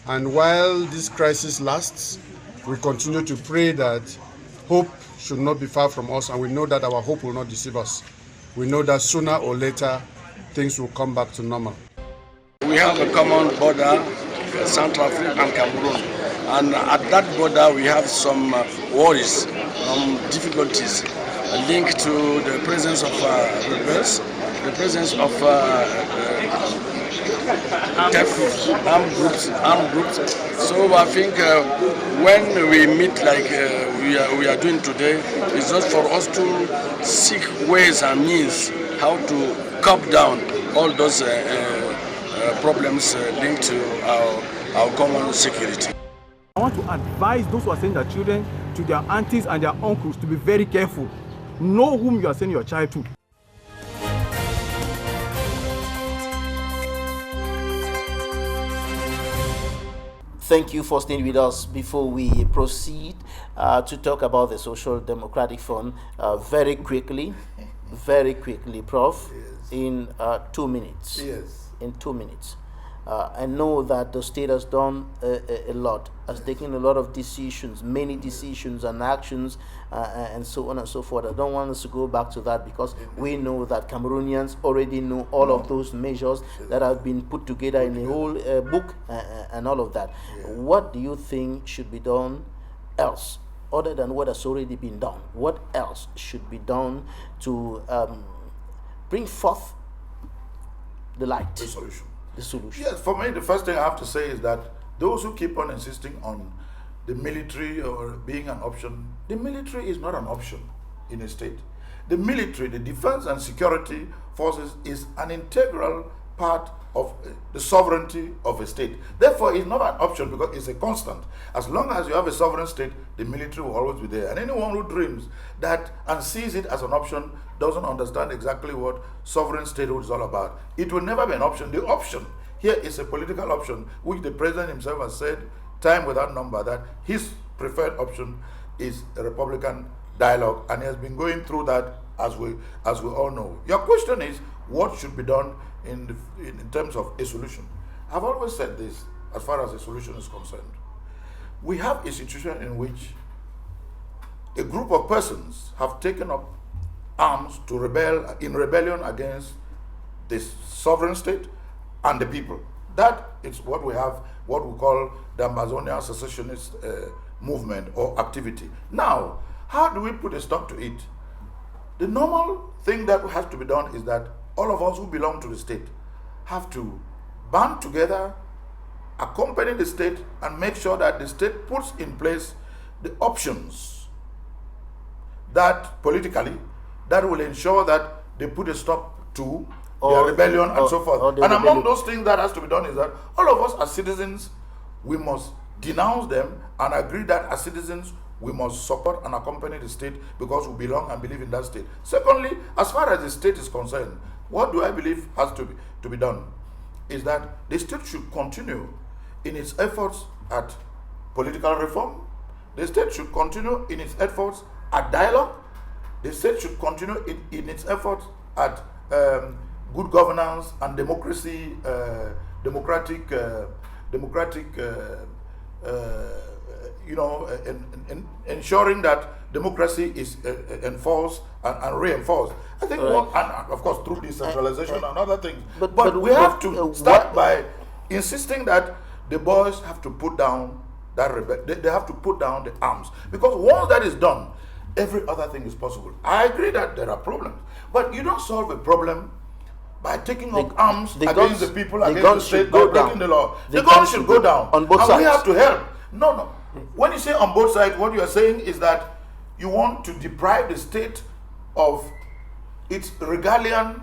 And while this crisis lasts, we continue to pray that hope should not be far from us, and we know that our hope will not deceive us. We know that sooner or later things will come back to normal. We have a common border, Central Africa and Cameroon, and at that border we have some worries, difficulties linked to the presence of rebels, the presence of armed groups. So I think when we meet like we are doing today, it's just for us to seek ways and means how to curb down all those problems linked to our common security. I want to advise those who are sending their children to their aunties and their uncles to be very careful. Know whom you are sending your child to. Thank you for staying with us. Before we proceed to talk about the Social Democratic Fund, very quickly, Prof, Yes. in 2 minutes. Yes. In 2 minutes. I know that the state has done a lot, has taken a lot of decisions, many decisions and actions, and so on and so forth. I don't want us to go back to that because we know that Cameroonians already know all of those measures that have been put together in a whole book and all of that. What do you think should be done else, other than what has already been done? What else should be done to bring forth the light? The solution. The solution. Yes, for me, the first thing I have to say is that those who keep on insisting on the military or being an option, the military is not an option in a state. The military, the defense and security forces, is an integral part of the sovereignty of a state. Therefore, it's not an option because it's a constant. As long as you have a sovereign state, the military will always be there. And anyone who dreams that and sees it as an option doesn't understand exactly what sovereign statehood is all about. It will never be an option. The option here is a political option, which the president himself has said time without number that his preferred option is a Republican dialogue, and he has been going through that as we all know. Your question is what should be done in terms of a solution. I've always said this as far as a solution is concerned. We have a situation in which a group of persons have taken up arms to rebel in rebellion against this sovereign state and the people. That is what we have, what we call the Amazonian secessionist movement or activity. Now, how do we put a stop to it? The normal thing that has to be done is that all of us who belong to the state have to band together, accompany the state, and make sure that the state puts in place the options that politically that will ensure that they put a stop to their rebellion and so forth. And among those things that has to be done is that all of us as citizens, we must denounce them and agree that as citizens we must support and accompany the state because we belong and believe in that state. Secondly, as far as the state is concerned, what do I believe has to be done is that the state should continue in its efforts at political reform. The state should continue in its efforts at dialogue. The state should continue in its efforts at good governance and democracy, ensuring that democracy is enforced and reinforced. I think, and of course through decentralization and other things. But we have to start by insisting that the boys have to put down that they have to put down the arms, because once that is done, every other thing is possible. I agree that there are problems, but you don't solve a problem by taking up arms against the people, against the state, by breaking the law. The guns should go down on both sides. And we have to help. No. When you say on both sides, what you are saying is that you want to deprive the state of its regalian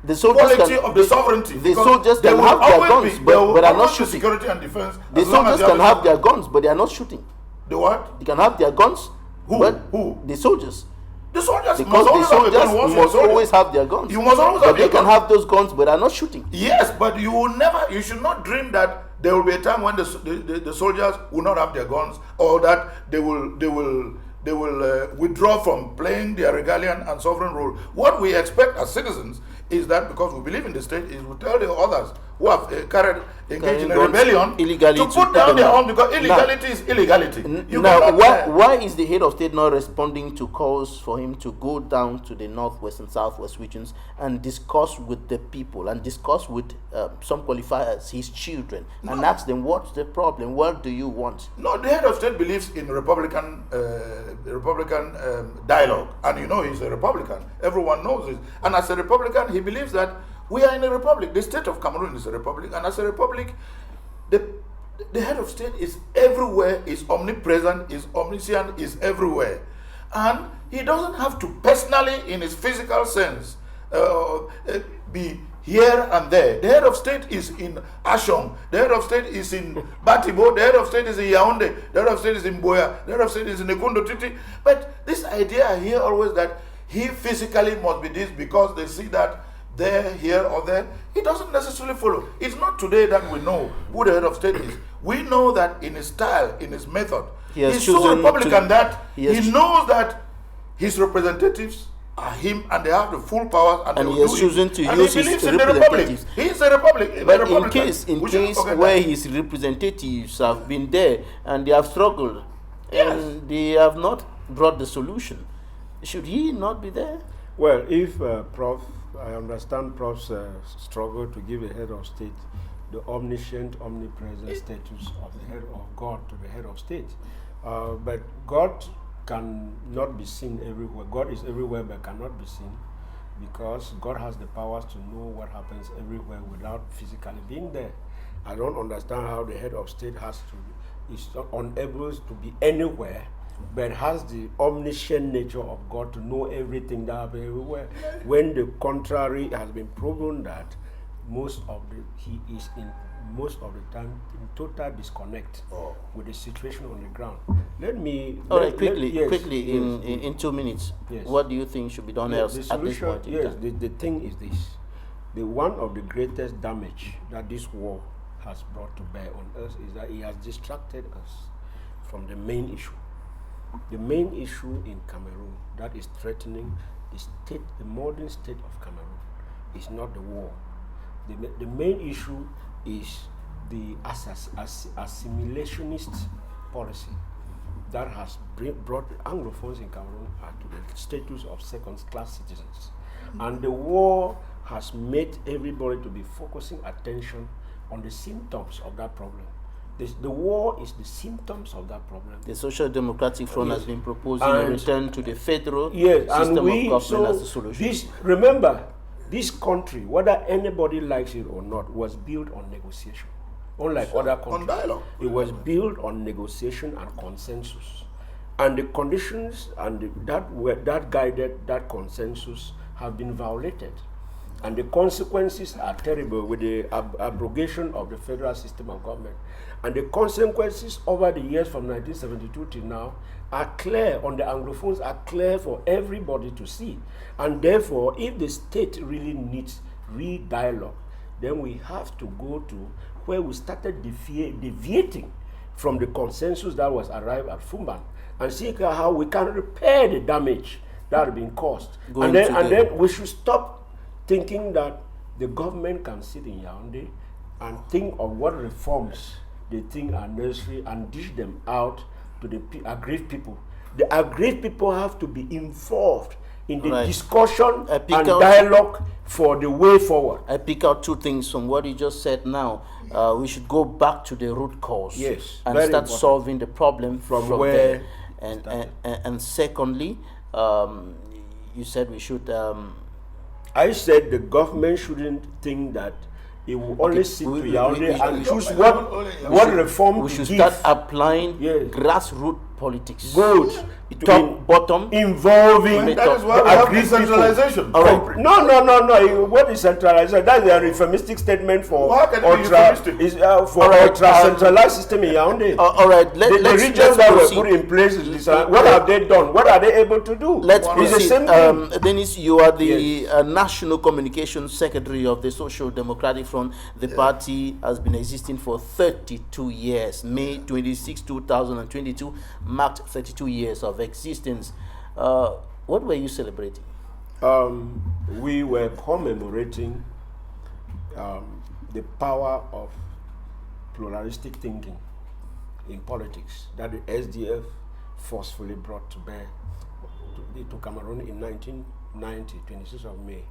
the soldiers quality of the sovereignty. The soldiers can have their guns, but are not shooting. Security and defense. The soldiers can have their guns, but they are not shooting. The what? They can have their guns. Who? The soldiers. The soldiers because the soldiers must always have their guns. You must always have their guns. They can have those guns, but are not shooting. Yes, but you should not dream that there will be a time when the soldiers will not have their guns, or that they will withdraw from playing their regalian and sovereign role. What we expect as citizens is that, because we believe in the state, is we tell the others who have engaged in a rebellion to put down their arms, because illegality is illegality. Why is the head of state not responding to calls for him to go down to the northwest and southwest regions and discuss with the people and discuss with some qualifiers, his children, and ask them what's the problem, what do you want? No, the head of state believes in Republican dialogue, and he's a Republican. Everyone knows this, and as a Republican, he believes that we are in a republic. The state of Cameroon is a republic, and as a republic, the head of state is everywhere, is omnipresent, is omniscient, is everywhere. And he doesn't have to personally, in his physical sense, be here and there. The head of state is in Ashong, the head of state is in Batibo, the head of state is in Yaoundé, the head of state is in Boya, the head of state is in Nekundo Titi. But this idea I hear always that he physically must be this because they see that there, here or there, it doesn't necessarily follow. It's not today that we know who the head of state is. We know that in his style, in his method, he's so Republican that he knows that his representatives are him and they have the full powers and he has chosen to use his representatives. He is a Republic. But in case where his representatives have been there and they have struggled and they have not brought the solution, should he not be there? Well, if Prof, I understand Prof's struggle to give a head of state the omniscient, omnipresent status of the head of God to the head of state. But God cannot be seen everywhere. God is everywhere but cannot be seen because God has the powers to know what happens everywhere without physically being there. I don't understand how the head of state is unable to be anywhere but has the omniscient nature of God to know everything that happens everywhere, when the contrary has been proven that he is in most of the time in total disconnect with the situation on the ground. Quickly, in 2 minutes, what do you think should be done else at this point? The thing is this: one of the greatest damage that this war has brought to bear on us is that it has distracted us from the main issue. The main issue in Cameroon that is threatening the modern state of Cameroon is not the war. The main issue is the assimilationist policy that has brought the Anglophones in Cameroon to the status of second-class citizens. And the war has made everybody to be focusing attention on the symptoms of that problem. The war is the symptoms of that problem. The Social Democratic Front has been proposing a return to the federal system of government as the solution. Remember, this country, whether anybody likes it or not, was built on negotiation. Unlike other countries, on dialogue. It was built on negotiation and consensus. And the conditions that guided that consensus have been violated. And the consequences are terrible with the abrogation of the federal system of government. And the consequences over the years from 1972 till now are clear on the Anglophones, are clear for everybody to see. And therefore, if the state really needs real dialogue, then we have to go to where we started deviating from the consensus that was arrived at Fumban and see how we can repair the damage that had been caused. And then we should stop thinking that the government can sit in Yaoundé and think of what reforms they think are necessary and dish them out to the aggrieved people. The aggrieved people have to be involved in the discussion and dialogue for the way forward. I pick out two things from what you just said now. We should go back to the root cause and start important. Solving the problem from where there. And secondly, you said we should... I said the government shouldn't think that it will only sit to Yaoundé and choose what reform we should start applying grassroots politics. Good. Top, bottom, involving. That is why we have decentralization. No. What is centralization? That's a reformistic statement for ultra-centralized system in Yaoundé. All right. The regions that were put in place, what have they done? What are they able to do? Let's proceed. Dennis, you are the National Communications Secretary of the Social Democratic Front. The party has been existing for 32 years. May 26, 2022 marked 32 years of existence. What were you celebrating? We were commemorating the power of pluralistic thinking in politics that the SDF forcefully brought to bear to Cameroon in 1990, 26th of May.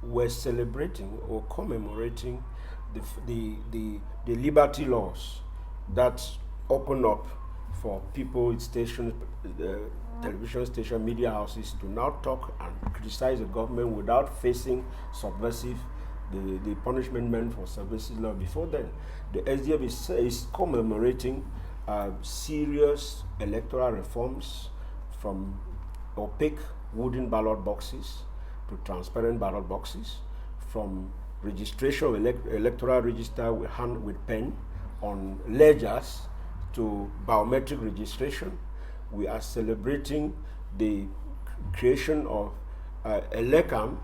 We're celebrating or commemorating the liberty laws that open up for people, stations, television station, media houses to now talk and criticize the government without facing subversive, the punishment meant for subversive law. Before then, the SDF is commemorating serious electoral reforms, from opaque wooden ballot boxes to transparent ballot boxes, from registration of electoral register with hand with pen on ledgers to biometric registration. We are celebrating the creation of ELECAM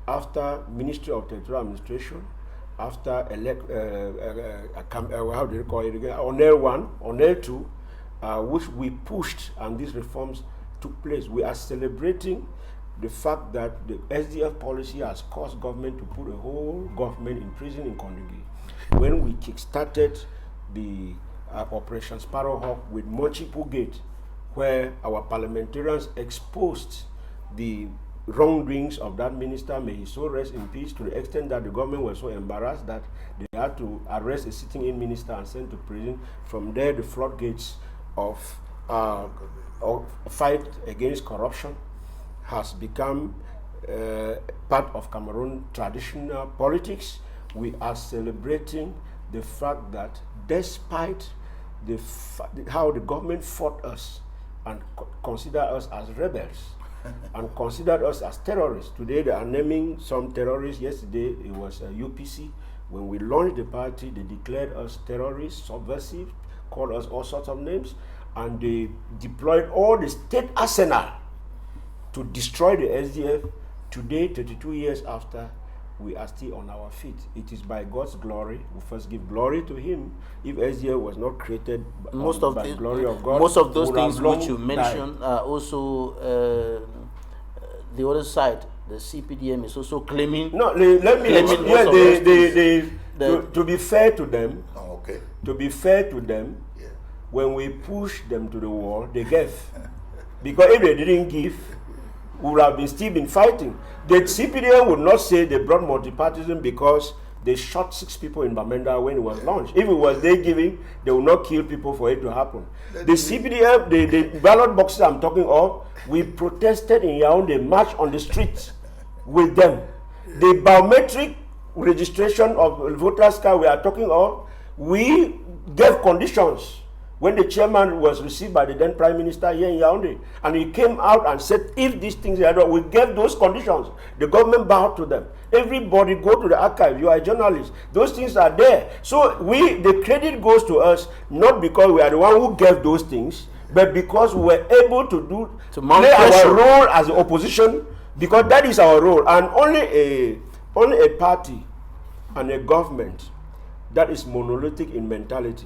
after Ministry of Territorial Administration, after how do you call it again? ONEL 1, ONEL 2, which we pushed, and these reforms took place. We are celebrating the fact that the SDF policy has caused government to put a whole government in prison in Kondigi. When we kick-started the Operation Sparrowhawk with Mochipu Gate, where our parliamentarians exposed the wrongdoings of that minister, may he so rest in peace, to the extent that the government was so embarrassed that they had to arrest a sitting-in minister and send to prison. From there, the floodgates of fight against corruption has become part of Cameroon traditional politics. We are celebrating the fact that despite how the government fought us and considered us as rebels and considered us as terrorists. Today they are naming some terrorists. Yesterday it was UPC. When we launched the party, they declared us terrorists, subversive, called us all sorts of names, and they deployed all the state arsenal to destroy the SDF. Today, 32 years after, we are still on our feet. It is by God's glory. We first give glory to Him. If SDF was not created by the glory of God, most of those things which you mentioned are also the other side. The CPDM is also claiming. No, let me. To be fair to them. Oh, okay. To be fair to them, yeah. When we pushed them to the wall, they gave. Because if they didn't give, we would have still been fighting. The CPDM would not say they brought multipartism because they shot 6 people in Bamenda when it was launched. If it was they giving, they would not kill people for it to happen. The CPDM, the ballot boxes I'm talking of, we protested in Yaoundé, marched on the streets with them. The biometric registration of voters card we are talking of, we gave conditions. When the chairman was received by the then Prime Minister here in Yaoundé, and he came out and said, if these things are done, we gave those conditions. The government bowed to them. Everybody go to the archive. You are a journalist. Those things are there. So the credit goes to us, not because we are the one who gave those things, but because we were able to play our role as the opposition, because that is our role. And only a party and a government that is monolithic in mentality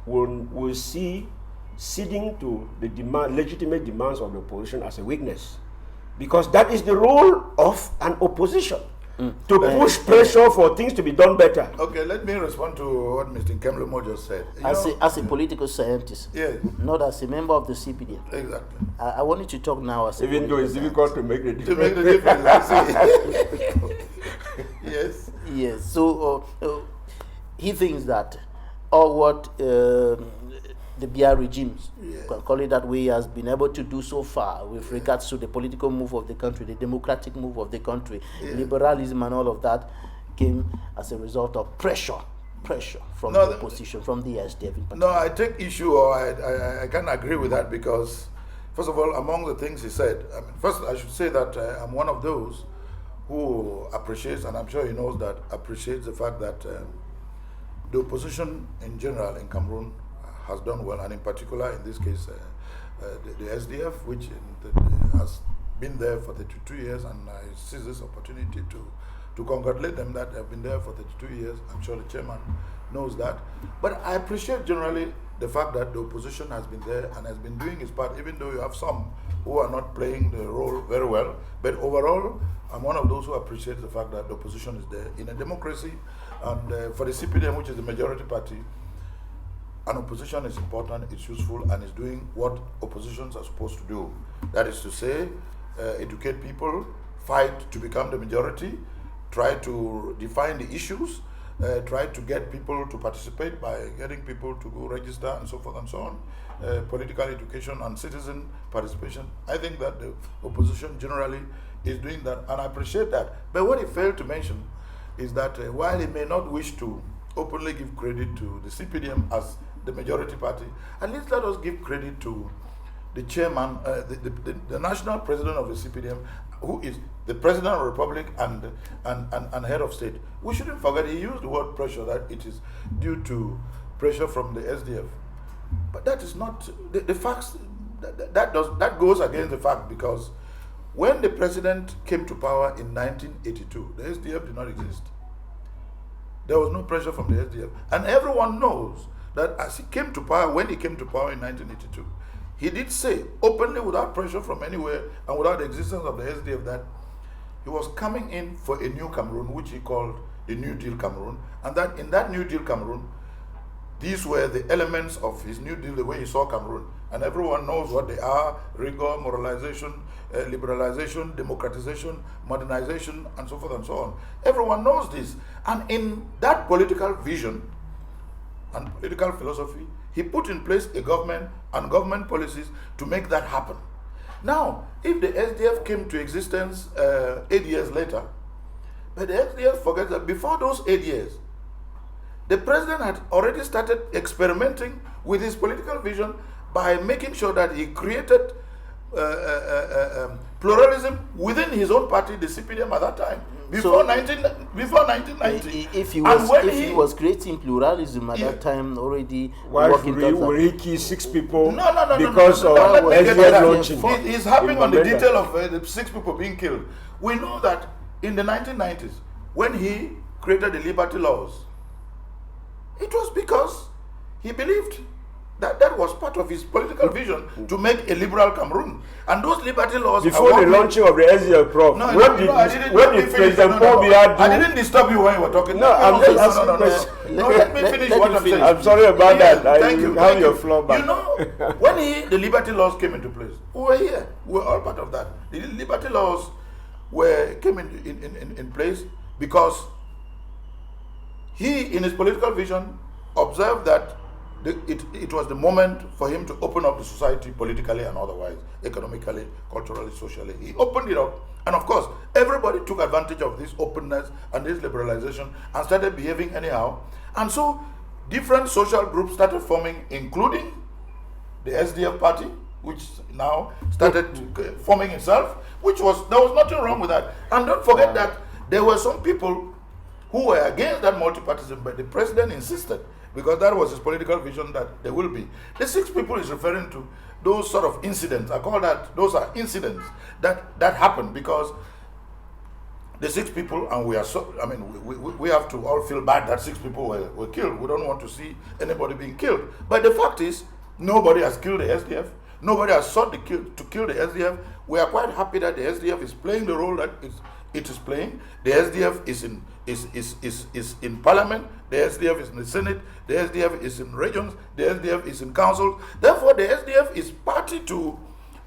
will see ceding to the legitimate demands of the opposition as a weakness, because that is the role of an opposition, to push pressure for things to be done better. Okay, let me respond to what Mr. Kemlumo just said. As a political scientist, not as a member of the CPD. Exactly. I want you to talk now as even though it's difficult to make the difference. To make the difference, yes. Yes. So he thinks that all what the BR regimes, call it that way, has been able to do so far with regards to the political move of the country, the democratic move of the country, liberalism and all of that, came as a result of pressure from the opposition, from the SDF in particular. No, I take issue, or I can't agree with that, because, first of all, among the things he said, first I should say that I'm one of those who appreciates, and I'm sure he knows that, appreciates the fact that the opposition in general in Cameroon has done well, and in particular in this case the SDF, which has been there for 32 years, and I seize this opportunity to congratulate them that they've been there for 32 years. I'm sure the chairman knows that. But I appreciate generally the fact that the opposition has been there and has been doing its part, even though you have some who are not playing the role very well. But overall, I'm one of those who appreciates the fact that the opposition is there. In a democracy, and for the CPDM, which is the majority party, an opposition is important, it's useful, and is doing what oppositions are supposed to do. That is to say, educate people, fight to become the majority, try to define the issues, try to get people to participate by getting people to go register and so forth and so on, political education and citizen participation. I think that the opposition generally is doing that, and I appreciate that. But what he failed to mention is that while he may not wish to openly give credit to the CPDM as the majority party, at least let us give credit to the chairman, the national president of the CPDM, who is the president of the republic and head of state. We shouldn't forget he used the word pressure, that it is due to pressure from the SDF. But that is not the facts. That goes against the fact, because when the president came to power in 1982, the SDF did not exist. There was no pressure from the SDF, and everyone knows that as he came to power, when he came to power in 1982, he did say openly, without pressure from anywhere and without the existence of the SDF, that he was coming in for a new Cameroon, which he called the New Deal Cameroon, and that in that New Deal Cameroon, these were the elements of his New Deal, the way he saw Cameroon. And everyone knows what they are: rigor, moralization, liberalization, democratization, modernization, and so forth and so on. Everyone knows this. And in that political vision and political philosophy, he put in place a government and government policies to make that happen. Now, if the SDF came to existence 8 years later, but the SDF forgets that before those 8 years, the president had already started experimenting with his political vision by making sure that he created pluralism within his own party, the CPDM, at that time. Before 1990. If he was creating pluralism at that time already, why will he kill 6 people because of SDF launching? He's harping on the detail of the 6 people being killed. We know that in the 1990s, when he created the liberty laws, it was because he believed that that was part of his political vision to make a liberal Cameroon. And those liberty laws... Before the launching of the SDF, Prof, when did President Paul Biya do... I didn't disturb you when you were talking. No, I'm just asking. No, let me finish what I'm saying. I'm sorry about that. Thank you. Have your floor back. You know, when the liberty laws came into place, we were here. We were all part of that. The liberty laws came in place because he, in his political vision, observed that it was the moment for him to open up the society politically and otherwise, economically, culturally, socially. He opened it up, and of course, everybody took advantage of this openness and this liberalization and started behaving anyhow. And so, different social groups started forming, including the SDF party, which now started forming itself, there was nothing wrong with that. And don't forget that there were some people who were against that multipartyism, but the president insisted, because that was his political vision, that there will be. The 6 people is referring to those sort of incidents. I call that, those are incidents that happened because the 6 people, and we are so, I mean, we have to all feel bad that 6 people were killed. We don't want to see anybody being killed. But the fact is, nobody has killed the SDF. Nobody has sought to kill the SDF. We are quite happy that the SDF is playing the role that it is playing. The SDF is in parliament. The SDF is in the Senate. The SDF is in regions. The SDF is in councils. Therefore, the SDF is party to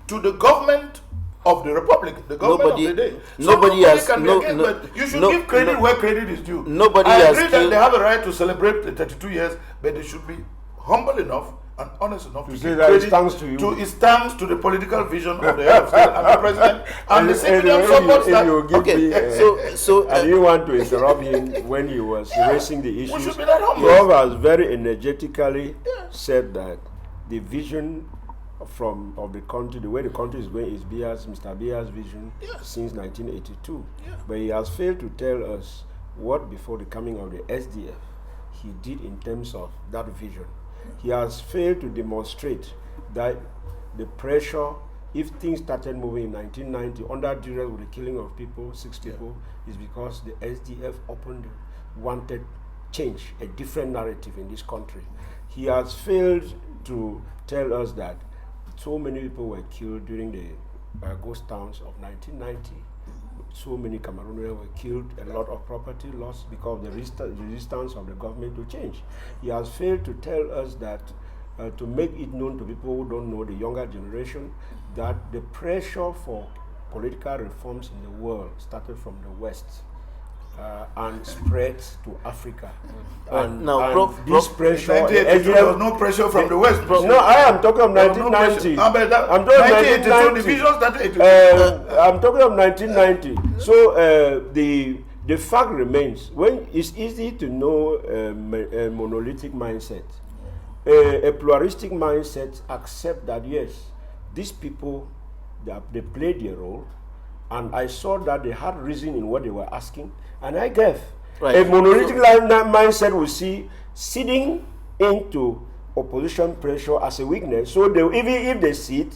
the government of the republic, the government of the day. So nobody can be against, but you should give credit where credit is due. I agree that they have a right to celebrate the 32 years, but they should be humble enough and honest enough to say that it stands to the political vision of the head of state and the president, and the CPDM supports that. I didn't want to interrupt him when he was raising the issues. We should be that humble. Prof has very energetically said that the vision of the country, the way the country is going, is Mr. Biya's vision since 1982. But he has failed to tell us what, before the coming of the SDF, he did in terms of that vision. He has failed to demonstrate that the pressure, if things started moving in 1990 under duress with the killing of people, 6 people, is because the SDF wanted change, a different narrative in this country. He has failed to tell us that so many people were killed during the ghost towns of 1990. So many Cameroonians were killed, a lot of property lost because of the resistance of the government to change. He has failed to tell us that, to make it known to people who don't know, the younger generation, that the pressure for political reforms in the world started from the West and spread to Africa. Now, this pressure, there was no pressure from the West. No, I am talking of 1990. I'm talking of 1990. I'm talking of 1990. So the fact remains, when it's easy to know a monolithic mindset, a pluralistic mindset accept that yes, these people, they played their role, and I saw that they had reason in what they were asking, and I gave. Right. A monolithic mindset will see ceding into opposition pressure as a weakness. So they, even if they cede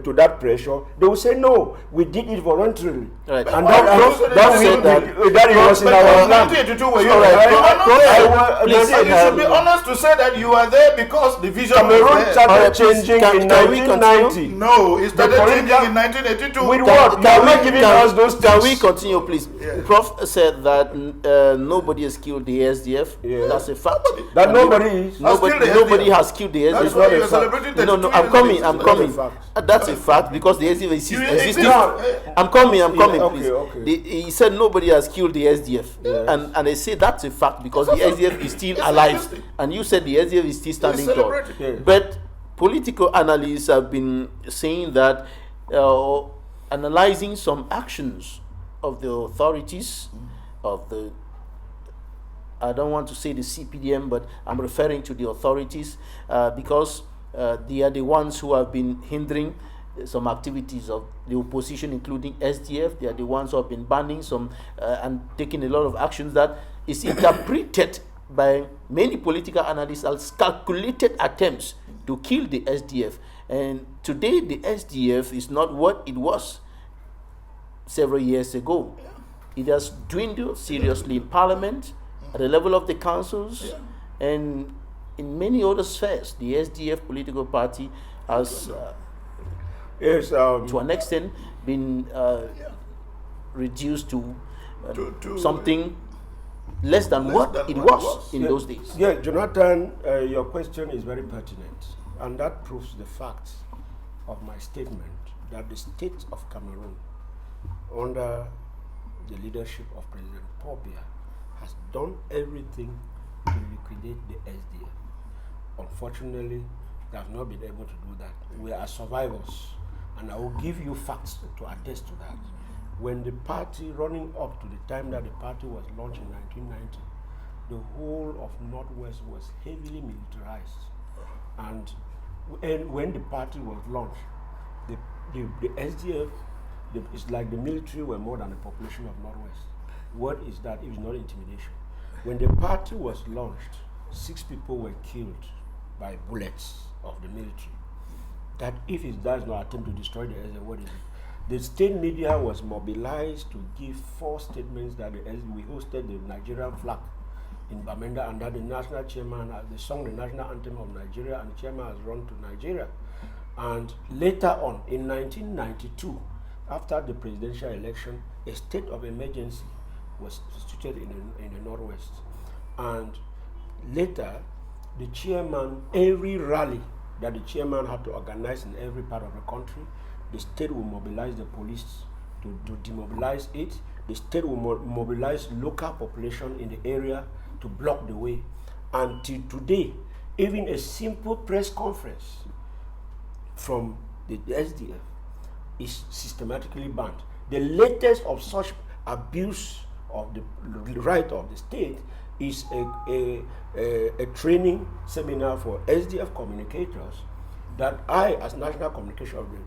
to that pressure, they will say, no, we did it voluntarily. Right. And that was in our plan. 1982 were you So, there? Please, You should be honest to say that you are there because the vision was Cameroon there. started changing in can we 1990. No, it started changing political- in 1982. With what? Can we giving us those Can we things? continue, please? Yeah. Prof said that nobody has killed the SDF. Yeah. That's a fact. That And nobody is. nobody has killed the SDF. That's why you're fact. celebrating No, 32 I'm years coming. of I'm existence. coming. That's a fact. That's a fact because the SDF is You existing. exist. I'm coming. I'm coming. okay, Please. okay. He said nobody has killed the SDF, Yes. and they say that's a fact because the SDF is still alive, existing. and you said the SDF is still standing tall. celebrated. Yes. But political analysts have been saying that analyzing some actions of the authorities of the, I don't want to say the CPDM, but I'm referring to the authorities because they are the ones who have been hindering some activities of the opposition, including SDF. They are the ones who have been banning some and taking a lot of actions that is interpreted by many political analysts as calculated attempts to kill the SDF. And today the SDF is not what it was several years ago. It has dwindled seriously in Parliament, at the level of the councils, and in many other spheres. The SDF political party has, Yes, to an extent, been reduced to something less than what it was in those days. Yeah, Jonathan, your question is very pertinent, and that proves the fact of my statement that the state of Cameroon, under the leadership of President Paul Biya, has done everything to liquidate the SDF. Unfortunately, they have not been able to do that. We are survivors, and I will give you facts to attest to that. When the party, running up to the time that the party was launched in 1990, the whole of Northwest was heavily militarized. And when the party was launched, the SDF, it's like the military were more than the population of Northwest. What is that if it's not intimidation? When the party was launched, 6 people were killed by bullets of the military. That if it does not attempt to destroy the SDF, what is it? The state media was mobilized to give false statements that we hosted the Nigerian flag in Bamenda, and that the national chairman, they sung the national anthem of Nigeria, and the chairman has run to Nigeria. And later on, in 1992, after the presidential election, a state of emergency was instituted in the Northwest. And later, the chairman, every rally that the chairman had to organize in every part of the country, the state will mobilize the police to demobilize it. The state will mobilize local population in the area to block the way. Until today, even a simple press conference from the SDF is systematically banned. The latest of such abuse of the right of the state is a training seminar for SDF communicators that I, as National Communication of the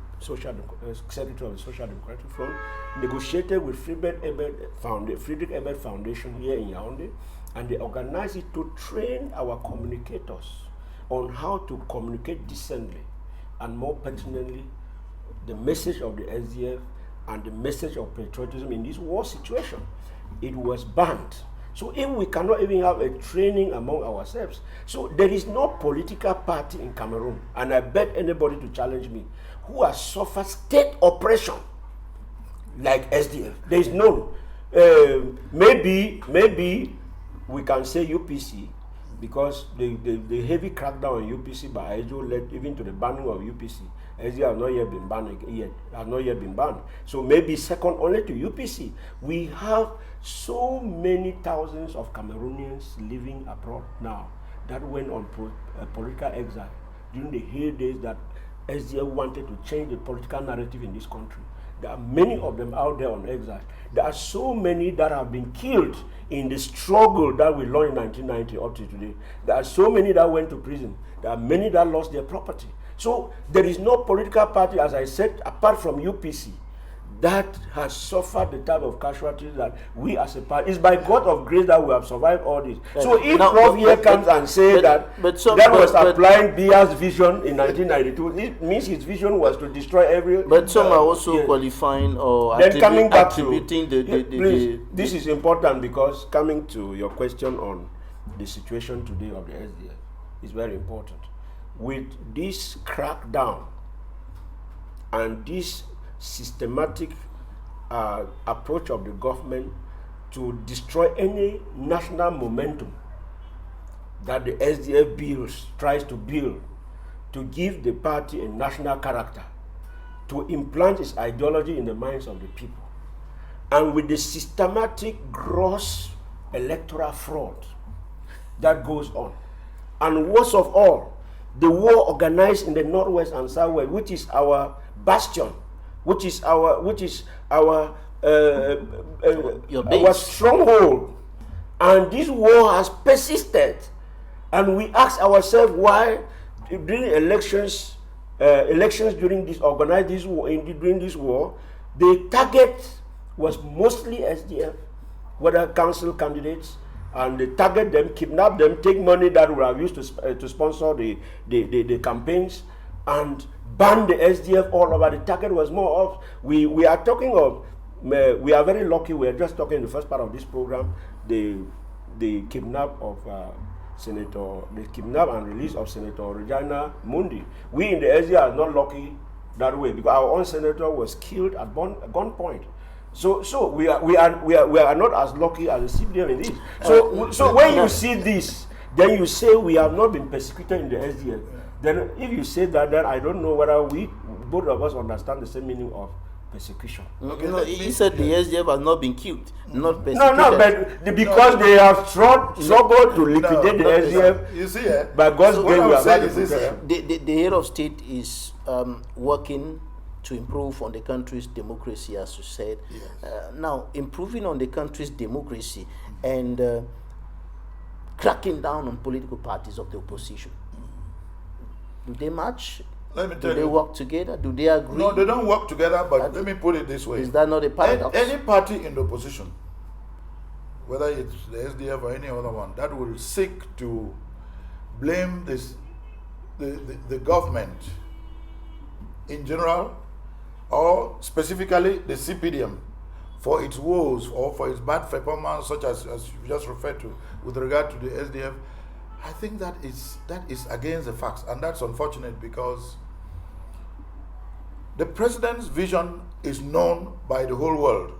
Secretary of the Social Democratic Front, negotiated with Friedrich Ebert Foundation here in Yaoundé, and they organized it to train our communicators on how to communicate decently and more pertinently the message of the SDF and the message of patriotism in this war situation. It was banned. So if we cannot even have a training among ourselves, so there is no political party in Cameroon, and I bet anybody to challenge me, who has suffered state oppression like SDF. There is none. Maybe we can say UPC, because the heavy crackdown on UPC by IJO led even to the banning of UPC. SDF has not yet been banned. So maybe second only to UPC. We have so many thousands of Cameroonians living abroad now that went on political exile during the heydays that SDF wanted to change the political narrative in this country. There are many of them out there on exile. There are so many that have been killed in the struggle that we launched in 1990 up to today. There are so many that went to prison. There are many that lost their property. So there is no political party, as I said, apart from UPC, that has suffered the type of casualties that we as a party. It's by God of grace that we have survived all this. So if Prof here comes and says that was applying Bia's vision in 1992, it means his vision was to destroy every. But some are also qualifying or then coming back attributing this is important, because coming to your question on the situation today of the SDF is very important. With this crackdown and this systematic approach of the government to destroy any national momentum that the SDF tries to build, to give the party a national character, to implant its ideology in the minds of the people, and with the systematic gross electoral fraud that goes on, and worst of all, the war organized in the Northwest and Southwest, which is our bastion, which is our stronghold, and this war has persisted, and we ask ourselves why during elections during this organized this war, during this war, the target was mostly SDF, whether council candidates, and they target them, kidnap them, take money that we have used to sponsor the campaigns, and ban the SDF all over. The target was more of, we are talking of, we are very lucky, we are just talking in the first part of this program, the kidnap and release of Senator Regina Mundi. We in the SDF are not lucky that way, because our own senator was killed at gunpoint. So we are not as lucky as the CPDM in this. So when you see this, then you say we have not been persecuted in the SDF. Then if you say that, then I don't know whether both of us understand the same meaning of persecution. Okay, no, he said the SDF has not been killed, not persecuted. No, but because they have struggled to liquidate the SDF. You see, by God's grace, we have had the head of state is working to improve on the country's democracy, as you said. Yes. Now, improving on the country's democracy and cracking down on political parties of the opposition. Do they match? Let me tell you. Do they work together? Do they agree? No, they don't work together, but let me put it this way. Is that not a paradox? Any party in the opposition, whether it's the SDF or any other one, that will seek to blame the government in general, or specifically the CPDM, for its woes or for its bad performance, such as you just referred to with regard to the SDF, I think that is against the facts, and that's unfortunate, because the president's vision is known by the whole world.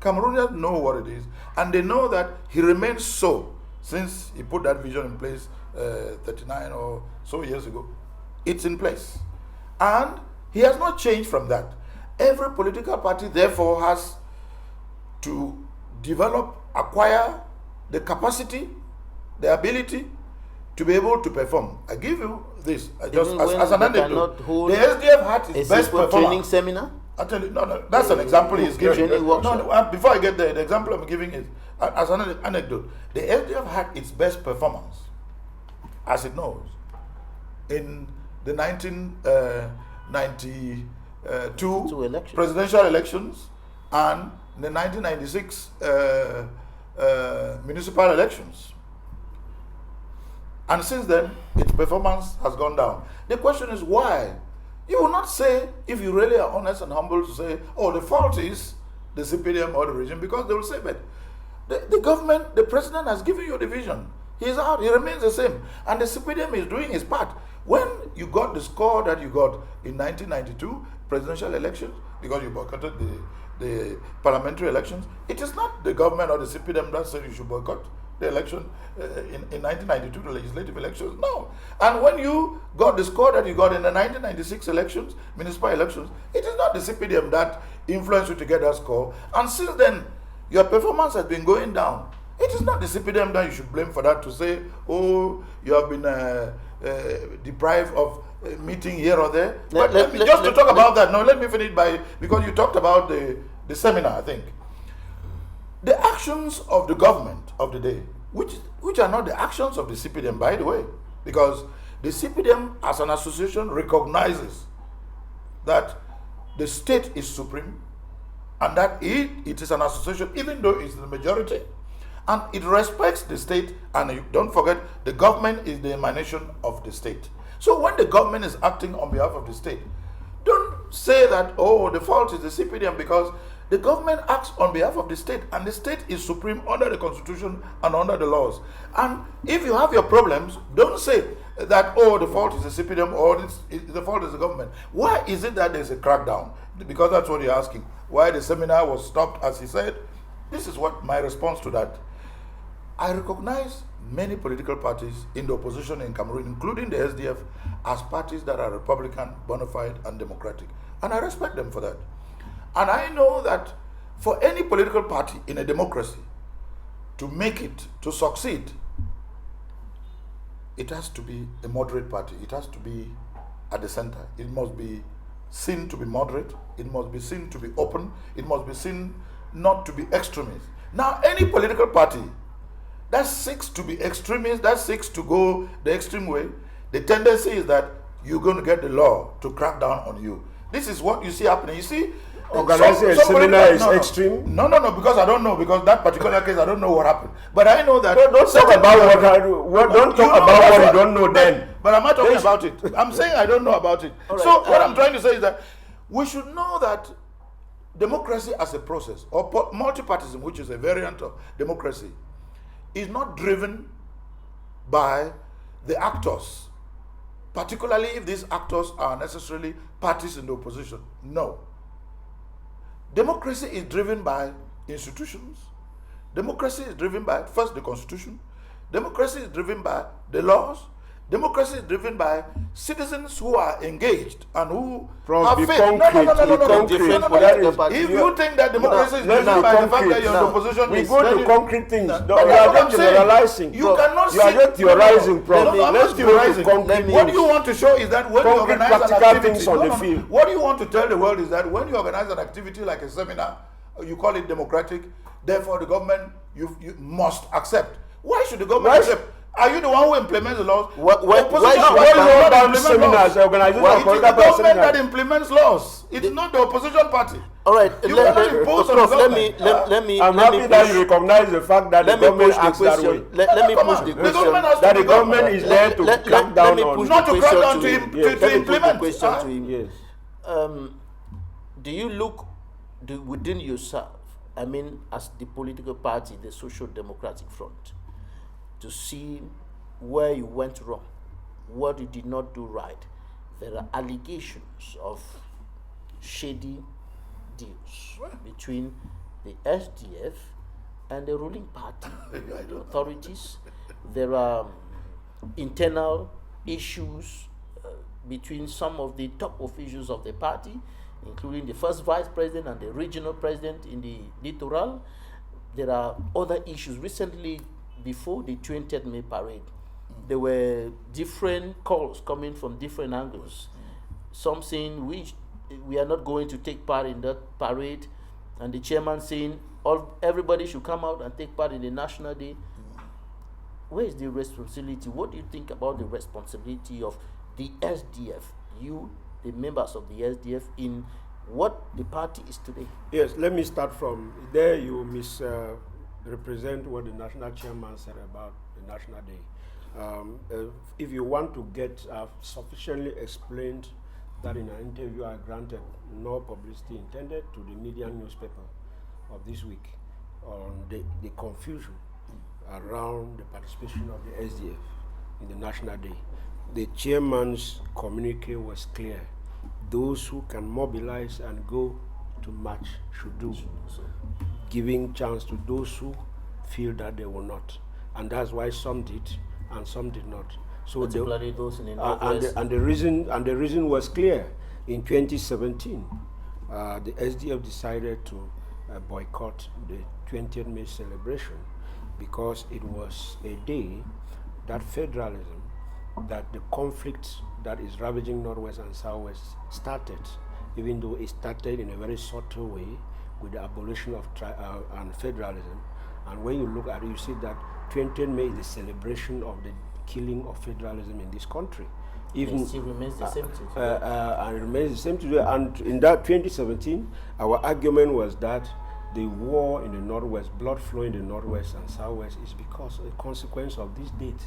Cameroonians know what it is, and they know that he remains so since he put that vision in place 39 or so years ago. It's in place, and he has not changed from that. Every political party, therefore, has to acquire the capacity, the ability to be able to perform. I give you this just as an anecdote. The SDF had its best performance. Training seminar? I tell you, no, that's an example he's giving. Before I get there, the example I'm giving is as an anecdote. The SDF had its best performance, as it knows, in the 1992 presidential elections and the 1996 municipal elections. And since then, its performance has gone down. The question is why? You will not say, if you really are honest and humble, to say, oh, the fault is the CPDM or the regime, because they will say, but the government, the president has given you the vision. He's out, he remains the same. And the CPDM is doing his part. When you got the score that you got in 1992 presidential elections, because you boycotted the parliamentary elections, it is not the government or the CPDM that said you should boycott the election in 1992, the legislative elections. No. And when you got the score that you got in the 1996 elections, municipal elections, it is not the CPDM that influenced you to get that score. And since then, your performance has been going down. It is not the CPDM that you should blame for that, to say, oh, you have been deprived of meeting here or there. But let me talk about that. No, let me finish because you talked about the seminar, I think. The actions of the government of the day, which are not the actions of the CPDM, by the way, because The CPDM as an association recognizes that the state is supreme and that it is an association, even though it's the majority, and it respects the state. And you don't forget, the government is the emanation of the state. So when the government is acting on behalf of the state, don't say that, oh, the fault is the CPDM, because the government acts on behalf of the state, and the state is supreme under the constitution and under the laws. And if you have your problems, don't say that, oh, the fault is the CPDM or the fault is the government. Why is it that there's a crackdown? Because that's what you're asking. Why the seminar was stopped, as he said. This is what my response to that. I recognize many political parties in the opposition in Cameroon, including the SDF, as parties that are Republican, bona fide, and democratic. And I respect them for that. And I know that for any political party in a democracy to make it, to succeed, it has to be a moderate party. It has to be at the center. It must be seen to be moderate. It must be seen to be open. It must be seen not to be extremist. Now, any political party that seeks to be extremist, that seeks to go the extreme way, the tendency is that you're going to get the law to crack down on you. This is what you see happening. You see, organizing a seminar is extreme? No, because I don't know, because that particular case, I don't know what happened. But I know that... Don't talk about what you don't know then. But I'm not talking about it. I'm saying I don't know about it. Right. So what I'm trying to say is that we should know that democracy as a process, or multipartism, which is a variant of democracy, is not driven by the actors, particularly if these actors are necessarily parties in the opposition. No. Democracy is driven by institutions. Democracy is driven by, first, the Constitution. Democracy is driven by the laws. Democracy is driven by citizens who are engaged and who have faith. If you think that democracy is driven by the fact that you're in the opposition, we go to concrete things. You are just generalizing. You cannot you are just theorizing. Let's go to concrete. What you want to show is that when you organize an activity, what you want to tell the world is that when you organize an activity like a seminar, you call it democratic, therefore the government you must accept. Why should the government accept? Are you the one who implements the laws? What about seminars, organizations of political seminars? It is the government that implements laws. It is not the opposition party. All right. I'm happy that you recognize the fact that the government acts that way. Let me push the question. That the government is there to crack down on. Not to crack down, to implement. Yes. Do you look within yourself, I mean, as the political party, the Social Democratic Front, to see where you went wrong, what you did not do right? There are allegations of shady deals between the SDF and the ruling party authorities. There are internal issues between some of the top officials of the party, including the first vice president and the regional president in the littoral. There are other issues. Recently, before the 20th May parade, there were different calls coming from different angles. Some saying we are not going to take part in that parade, and the chairman saying everybody should come out and take part in the National Day. Where is the responsibility? What do you think about the responsibility of the SDF, you, the members of the SDF, in what the party is today? Yes, let me start from there. You represent what the national chairman said about the National Day. If you want to get sufficiently explained that in an interview I granted no publicity intended to the media newspaper of this week on the confusion around the participation of the SDF in the National Day. The chairman's communique was clear. Those who can mobilize and go to march should do so, giving chance to those who feel that they will not. And that's why some did and some did not. So those in the and the reason was clear. In 2017, the SDF decided to boycott the 20th May celebration because it was a day that federalism, that the conflict that is ravaging Northwest and Southwest started, even though it started in a very subtle way with the abolition of and federalism. And when you look at it, you see that 20th May is the celebration of the killing of federalism in this country. It still remains the same thing. And it remains the same today. And in that 2017, our argument was that the war in the Northwest, blood flow in the Northwest and Southwest, is because a consequence of this date.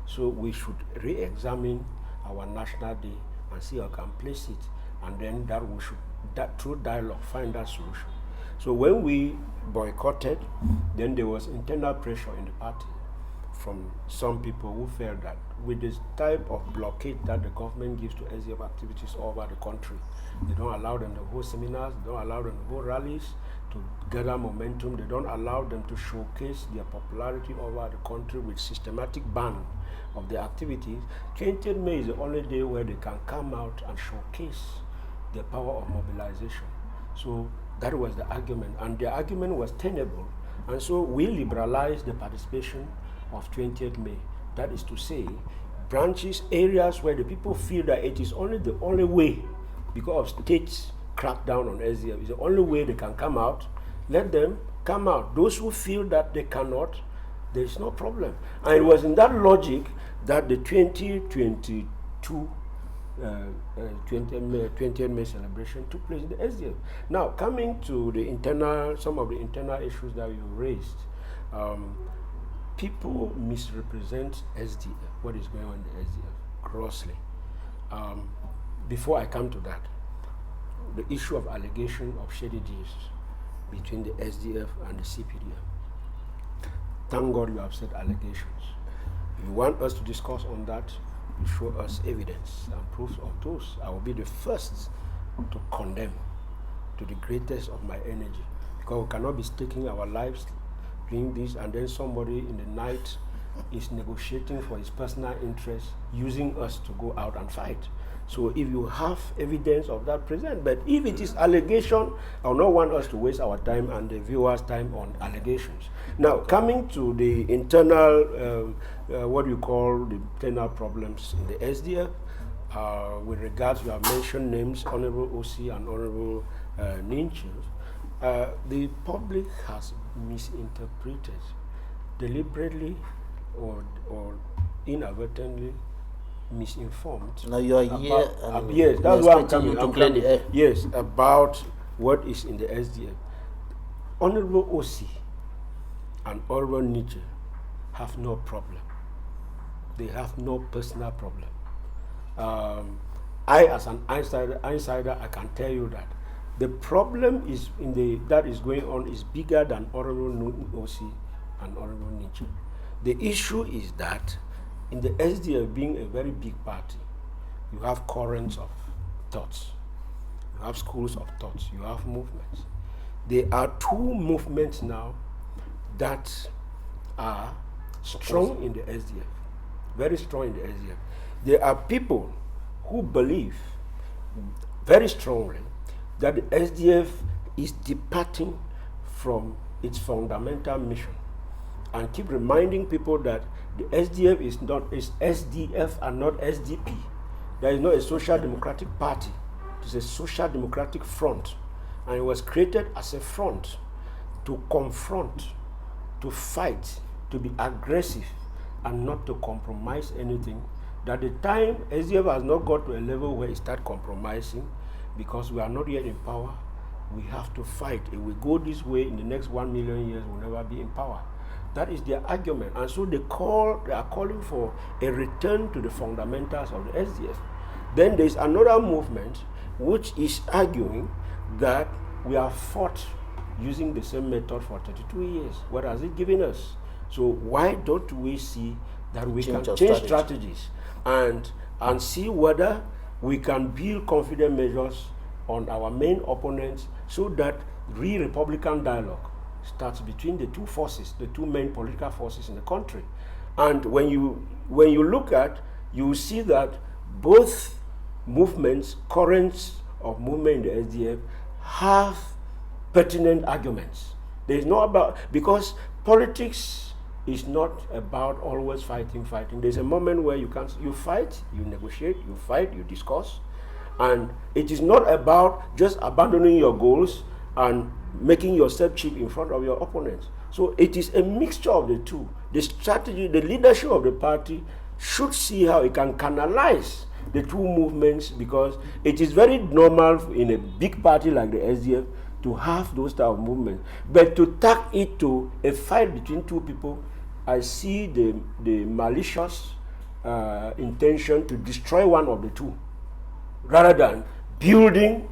So we should re-examine our national day and see how we can place it, and then that we should, that through dialogue, find that solution. So when we boycotted, then there was internal pressure in the party from some people who felt that with this type of blockade that the government gives to SDF activities all over the country, they don't allow them to hold seminars, they don't allow them to hold rallies, to gather momentum, they don't allow them to showcase their popularity all over the country with systematic ban of their activities. 20th May is the only day where they can come out and showcase the power of mobilization. So that was the argument, and the argument was tenable, and so we liberalized the participation of 20th May. That is to say, branches, areas where the people feel that it is only the only way, because of states crackdown on SDF, is the only way they can come out, let them come out. Those who feel that they cannot, there is no problem. And it was in that logic that the 2022 20th May celebration took place in the SDF. Now, coming to the internal, some of the internal issues that you raised, people misrepresent SDF, what is going on in the SDF, grossly. Before I come to that, the issue of allegation of shady deals between the SDF and the CPDM. Thank God you have said allegations. If you want us to discuss on that, you show us evidence and proofs of those. I will be the first to condemn to the greatest of my energy, because we cannot be staking our lives doing this, and then somebody in the night is negotiating for his personal interest, using us to go out and fight. So if you have evidence of that, present. But if it is allegation, I will not want us to waste our time and the viewers' time on allegations. Now, coming to the internal, what you call the internal problems in the SDF, with regards, you have mentioned names, Honorable OC and Honorable Ninches. The public has misinterpreted, deliberately or inadvertently misinformed. Now you are here. Yes, that's why I'm coming. Yes, about what is in the SDF. Honorable OC and Honorable Nietzsche have no problem. They have no personal problem. I, as an insider, I can tell you that the problem is that is going on is bigger than Honorable OC and Honorable Nietzsche. The issue is that in the SDF, being a very big party, you have currents of thoughts, you have schools of thoughts, you have movements. There are two movements now that are strong in the SDF, very strong in the SDF. There are people who believe very strongly that the SDF is departing from its fundamental mission, and keep reminding people that the SDF is SDF and not SDP. There is not a social democratic party. It is a social democratic front, and it was created as a front to confront, to fight, to be aggressive, and not to compromise anything. That the time SDF has not got to a level where it starts compromising, because we are not yet in power. We have to fight. If we go this way, in the next 1 million years, we'll never be in power. That is their argument, and so they are calling for a return to the fundamentals of the SDF. Then there is another movement which is arguing that we have fought using the same method for 32 years. What has it given us? So why don't we see that we can change strategies and see whether we can build confident measures on our main opponents, so that real Republican dialogue starts between the two forces, the two main political forces in the country. And when you look at, you see that both movements, currents of movement in the SDF, have pertinent arguments. There is no about, because politics is not about always fighting. There's a moment where you fight, you negotiate, you fight, you discuss, and it is not about just abandoning your goals and making yourself cheap in front of your opponents. So it is a mixture of the two. The strategy, the leadership of the party should see how it can canalize the two movements, because it is very normal in a big party like the SDF to have those type of movements. But to tack it to a fight between two people, I see the malicious intention to destroy one of the two, rather than building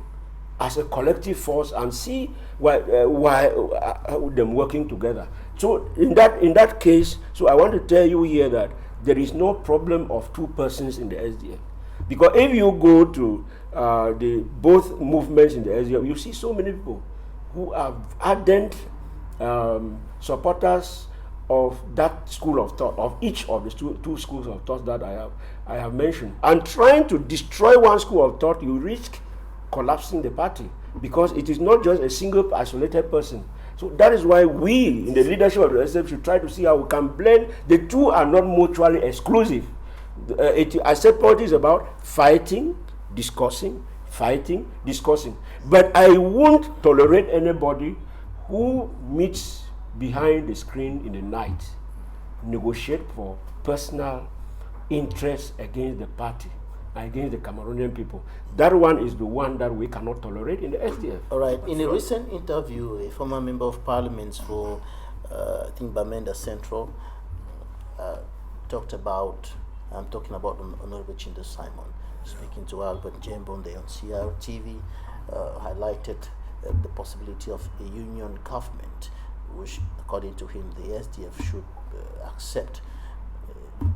as a collective force and see why them working together. So in that case, so I want to tell you here that there is no problem of two persons in the SDF, because if you go to the both movements in the SDF, you see so many people who are ardent supporters of that school of thought, of each of the two schools of thought that I have mentioned. And trying to destroy one school of thought, you risk collapsing the party, because it is not just a single isolated person. So that is why we in the leadership of the SDF should try to see how we can blend. The two are not mutually exclusive. I said politics is about fighting, discussing, fighting, discussing. But I won't tolerate anybody who meets behind the screen in the night, negotiate for personal interests against the party, against the Cameroonian people. That one is the one that we cannot tolerate in the SDF. All right. In a recent interview, a former member of parliament for, I think, Bamenda Central, talked about, I'm talking about Honorable Chindo Simon, speaking to Albert Jembonde on CRTV, highlighted the possibility of a union government, which, according to him, the SDF should accept.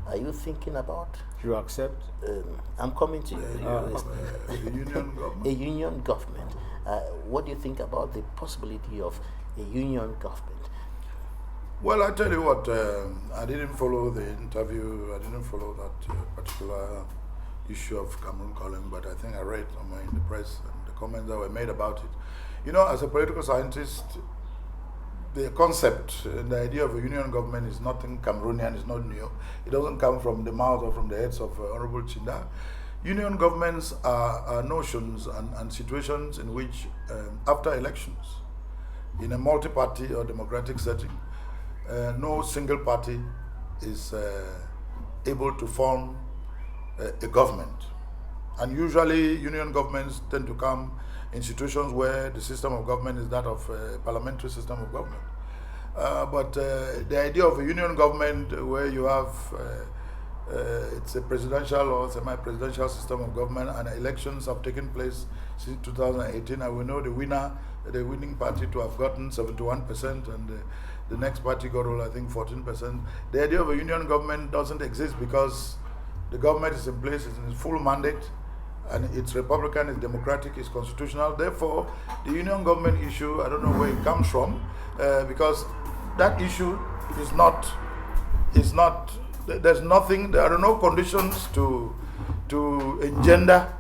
Are you thinking about? You accept? I'm coming to you. A union government. A union government. What do you think about the possibility of a union government? Well, I tell you what, I didn't follow the interview. I didn't follow that particular issue of Cameroon calling, but I think I read somewhere in the press and the comments that were made about it. You know, as a political scientist, the concept and the idea of a union government is nothing Cameroonian, it's not new. It doesn't come from the mouth or from the heads of Honorable Chinda. Union governments are notions and situations in which, after elections, in a multi-party or democratic setting, no single party is able to form a government. And usually union governments tend to come in situations where the system of government is that of a parliamentary system of government. But the idea of a union government where you have it's a presidential or semi-presidential system of government, and elections have taken place since 2018, and we know the winning party to have gotten 71%, and the next party got, I think, 14%. The idea of a union government doesn't exist because the government is in place, it's in its full mandate, and it's Republican, it's democratic, it's constitutional. Therefore, the union government issue, I don't know where it comes from, because that issue is not, there's nothing, there are no conditions to engender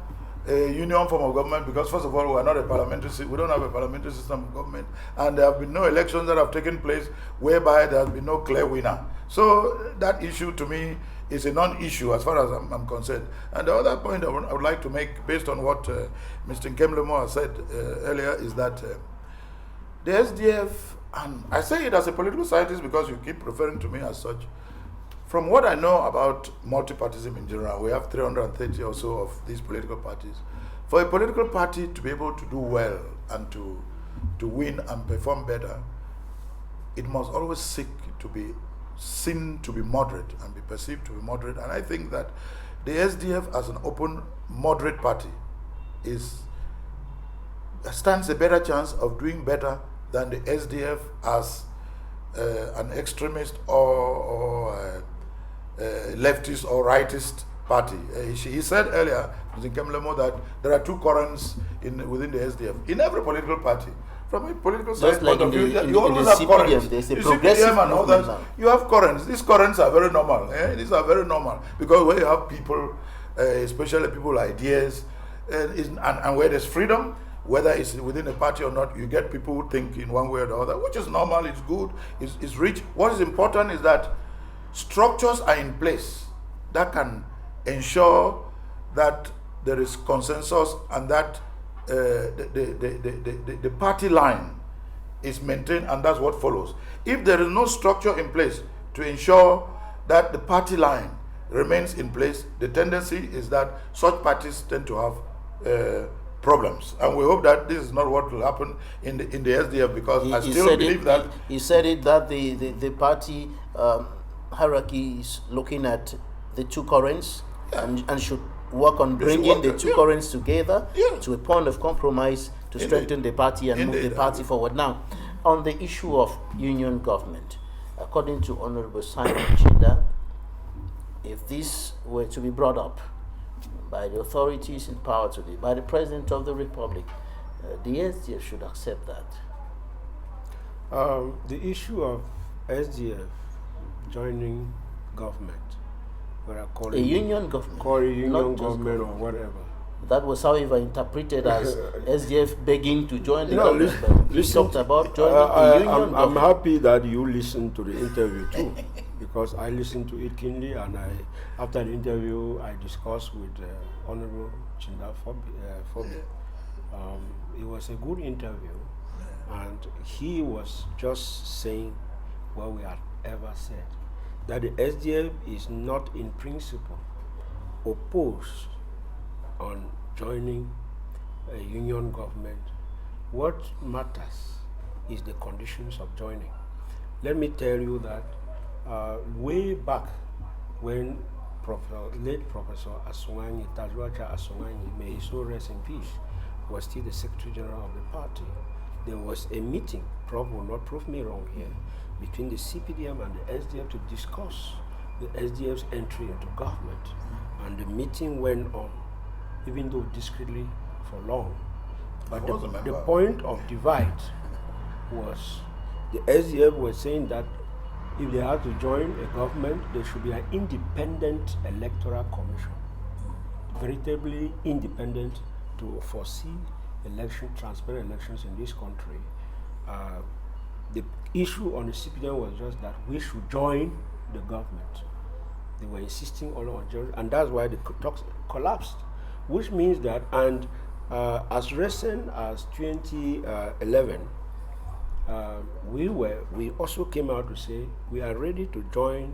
a union form of government, because first of all, we are not a parliamentary, we don't have a parliamentary system of government, and there have been no elections that have taken place whereby there has been no clear winner. So that issue to me is a non-issue as far as I'm concerned. And the other point I would like to make, based on what Mr. Nkemlemo has said earlier, is that the SDF, and I say it as a political scientist because you keep referring to me as such, from what I know about multipartism in general, we have 330 or so of these political parties. For a political party to be able to do well and to win and perform better, it must always seek to be seen to be moderate and be perceived to be moderate. And I think that the SDF as an open, moderate party stands a better chance of doing better than the SDF as an extremist or leftist or rightist party. He said earlier, Mr. Nkemlemo, that there are two currents within the SDF. In every political party, from a political science point of view, you always have currents. There's a The progressive CPDM and others, movement. you have currents. These currents are very normal. These are very normal, because where you have people, especially people with ideas, and where there's freedom, whether it's within a party or not, you get people who think in one way or the other, which is normal, it's good, it's rich. What is important is that structures are in place that can ensure that there is consensus and that the party line is maintained, and that's what follows. If there is no structure in place to ensure that the party line remains in place, the tendency is that such parties tend to have problems, and we hope that this is not what will happen in the SDF, because I still believe that he said it that the party hierarchy is looking at the two currents and should work on bringing the two currents together to a point of compromise to strengthen the party and move the party forward. Now, on the issue of union government, according to Honorable Simon Chinda, if this were to be brought up by the authorities in power today, by the President of the Republic, the SDF should accept that. The issue of SDF joining government, what I call a union government, call it union government or whatever. That was however interpreted as SDF begging to join the government. You talked about joining the union I'm happy that you listened to the interview too, because I listened to it keenly, and after the interview I discussed with Honorable Chinda Fobi. It was a good interview, and he was just saying what we had ever said, that the SDF is not in principle opposed on joining a union government. What matters is the conditions of joining. Let me tell you that way back when late Professor Asungani, Tajwacha Asungani, may he so rest in peace, was still the Secretary General of the party, there was a meeting, Prof will not prove me wrong here, between the CPDM and the SDF to discuss the SDF's entry into government. And the meeting went on, even though discreetly, for long. But the point of divide was the SDF was saying that if they had to join a government, there should be an independent electoral commission, veritably independent, to foresee transparent elections in this country. The issue on the CPDM was just that we should join the government. They were insisting all on joining, and that's why the talks collapsed. Which means that, and as recent as 2011, we also came out to say we are ready to join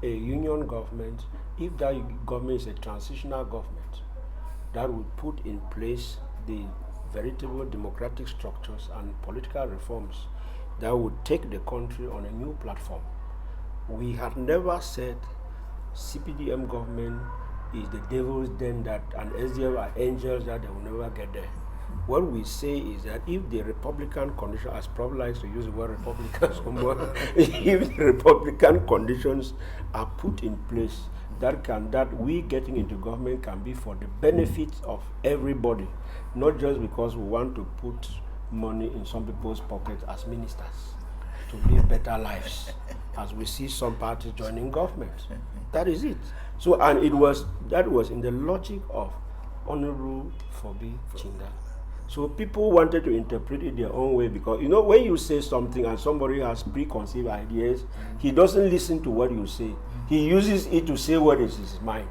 a union government if that government is a transitional government that would put in place the veritable democratic structures and political reforms that would take the country on a new platform. We had never said CPDM government is the devil's den, that an SDF are angels that they will never get there. What we say is that if the Republican condition, as Prof likes to use the word Republican somewhere, if the Republican conditions are put in place, that we getting into government can be for the benefit of everybody, not just because we want to put money in some people's pockets as ministers to live better lives, as we see some parties joining government. That is it. So, and that was in the logic of Honorable Fobi Chinda. So people wanted to interpret it their own way, because you know, when you say something and somebody has preconceived ideas, he doesn't listen to what you say. He uses it to say what is his mind.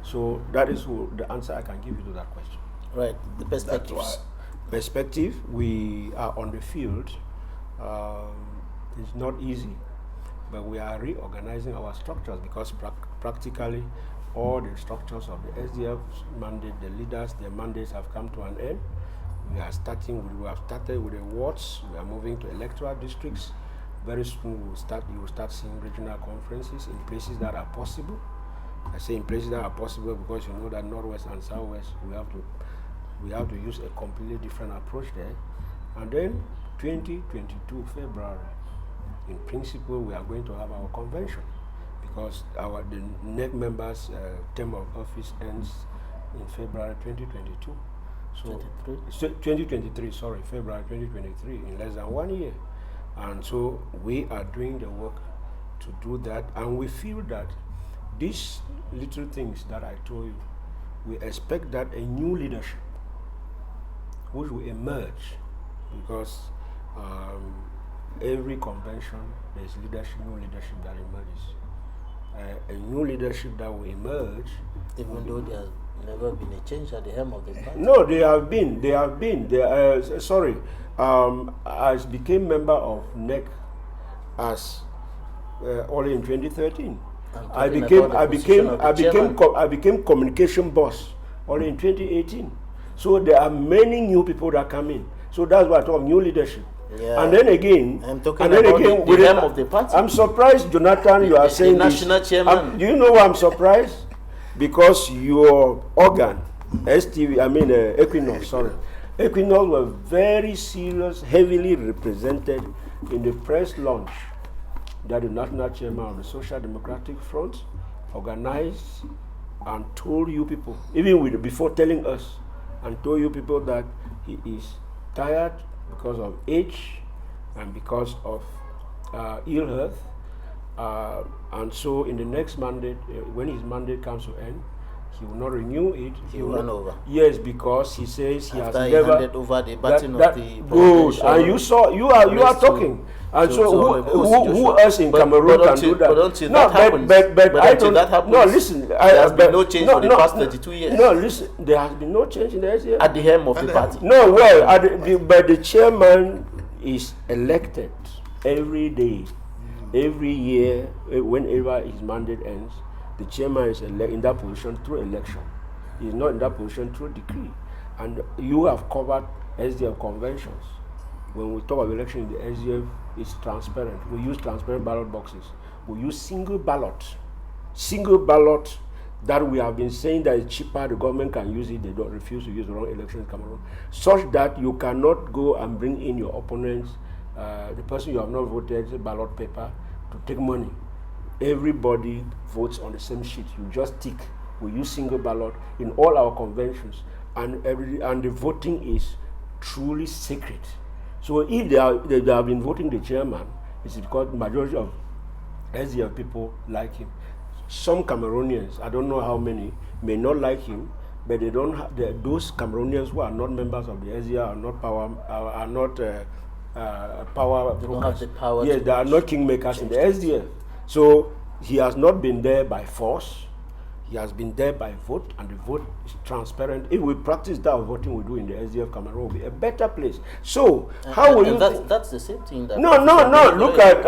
So that is the answer I can give you to that question. Right, the perspectives. Perspective, we are on the field. It's not easy, but we are reorganizing our structures, because practically all the structures of the SDF mandate, the leaders, their mandates have come to an end. We have started with the wards. We are moving to electoral districts. Very soon you will start seeing regional conferences in places that are possible. I say in places that are possible because you know that Northwest and Southwest, we have to use a completely different approach there. And then 2022 February, in principle, we are going to have our convention, because the NEC members' term of office ends in February 2022. So 2023, sorry, February 2023, in less than 1 year. And so we are doing the work to do that, and we feel that these little things that I told you, we expect that a new leadership which will emerge, because every convention there's new leadership that emerges. A new leadership that will emerge, even though there's never been a change at the helm of the party. No, they have been. I became member of NEC as only in 2013. I became communication boss only in 2018. So there are many new people that come in. So that's why I talk new leadership. Yeah. And then again, I'm talking about the helm of the party. I'm surprised, Jonathan, you are saying the national chairman. Do you know why I'm surprised? Because your organ, Equinoxe, Equinoxe were very serious, heavily represented in the press launch that the national chairman of the Social Democratic Front organized and told you people, even before telling us, and told you people that he is tired because of age and because of ill health. And so in the next mandate, when his mandate comes to end, he will not renew it. He will run over. Yes, because he says he After has he never handed over the baton of the good. And you are talking. And so who else in Cameroon can do that? But until that happens, no, listen. There has been no change for the past 32 years. No, listen. There has been no change in the SDF. At the helm of the party. No, well, but the chairman is elected every day, every year, whenever his mandate ends. The chairman is in that position through election. He is not in that position through decree. And you have covered SDF conventions. When we talk of election in the SDF, it's transparent. We use transparent ballot boxes. We use single ballot that we have been saying that it's cheaper, the government can use it, they don't refuse to use the wrong election in Cameroon, such that you cannot go and bring in your opponents, the person you have not voted, ballot paper, to take money. Everybody votes on the same sheet. You just tick. We use single ballot in all our conventions, and the voting is truly sacred. So if they have been voting the chairman, it's because the majority of SDF people like him. Some Cameroonians, I don't know how many, may not like him, but they don't have those Cameroonians who are not members of the SDF are not power. They don't have the power. Yes, they are not kingmakers in the SDF. So he has not been there by force. He has been there by vote, and the vote is transparent. If we practice that voting we do in the SDF, Cameroon will be a better place. So how will you? That's the same thing. That no. Look at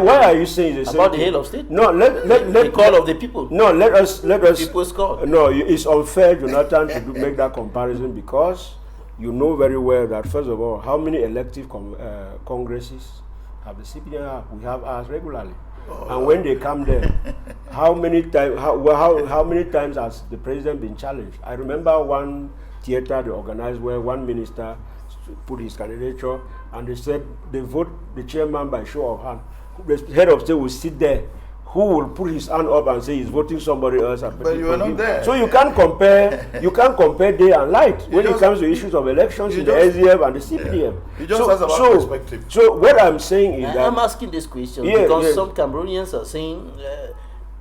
why are you saying the same about thing? the Hail of State? No, let the call of the people. No, let us. People's call. No, it's unfair, Jonathan, to make that comparison, because you know very well that, first of all, how many elective congresses have the CPDM? We have ours regularly. And when they come there, how many times has the president been challenged? I remember one theater they organized where one minister put his candidature, and they said they vote the chairman by show of hand. The head of state will sit there. Who will put his hand up and say he's voting somebody else? But you are not there. So you can't compare. You can't compare day and light when it comes to issues of elections in the SDF and the CPDM. You just ask about perspective. So what I'm saying is that I'm asking this question because some Cameroonians are saying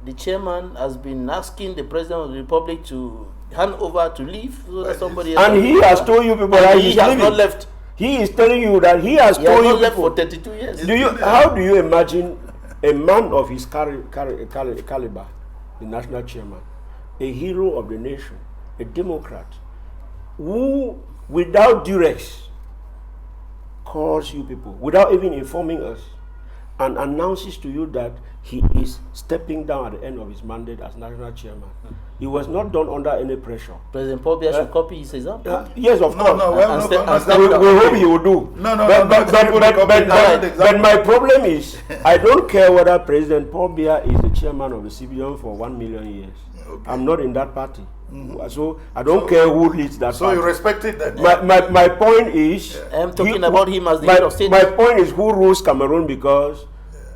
the chairman has been asking the president of the republic to hand over to leave so that somebody else. And he has told you people that he has not left. He is telling you that he has told you left for 32 years. How do you imagine a man of his caliber, the national chairman, a hero of the nation, a Democrat, who, without duress, calls you people, without even informing us, and announces to you that he is stepping down at the end of his mandate as national chairman? It was not done under any pressure. President Paul Biya should copy his example. Yes, of course. We hope he will do. But my problem is, I don't care whether President Paul Biya is the chairman of the CBN for 1 million years. Okay. I'm not in that party. So I don't care who leads that party. So you respect it then? My point is... I'm talking about him as the head of state. My point is, who rules Cameroon, because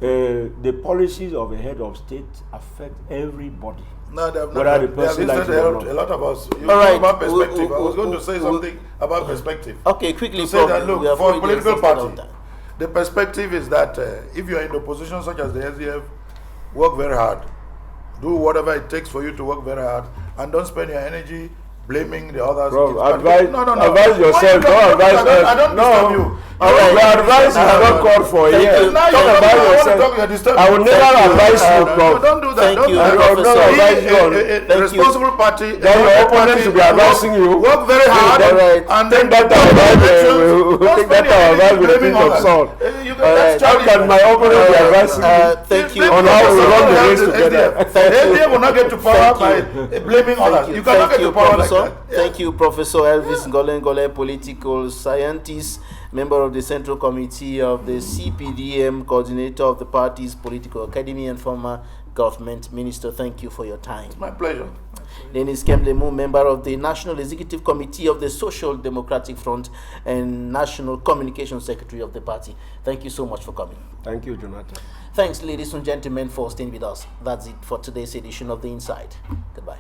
the policies of a head of state affect everybody. No, they have not. A lot of us. You know about perspective. I was going to say something about perspective. Okay, quickly. To say that, look, for a political party, the perspective is that if you are in the position such as the SDF, work very hard. Do whatever it takes for you to work very hard, and don't spend your energy blaming the others. Bro, advise yourself. Don't advise us. I don't disturb you. All right. The advice you have not called for Thank here. you. Now Talk you about talk, yourself. I will never advise you, Prof. don't do that. Thank don't you, do that. Professor. Be a responsible party. Then your opponents will be advising you. Work very hard. All right. And Take then that advice. Take that advice with a pinch of others. salt. That's How can my opponent be advising me Thank you. on how we run the race together? Thank you. ADF will not get to power by blaming others. You cannot get to power like Professor. that. Thank you, Professor Elvis Ngole, political scientist, member of the Central Committee of the CPDM, coordinator of the party's political academy, and former government minister. Thank you for your time. My pleasure. Dennis Kemblemu, member of the National Executive Committee of the Social Democratic Front and National Communication Secretary of the party. Thank you so much for coming. Thank you, Jonathan. Thanks, ladies and gentlemen, for staying with us. That's it for today's edition of The Inside. Goodbye.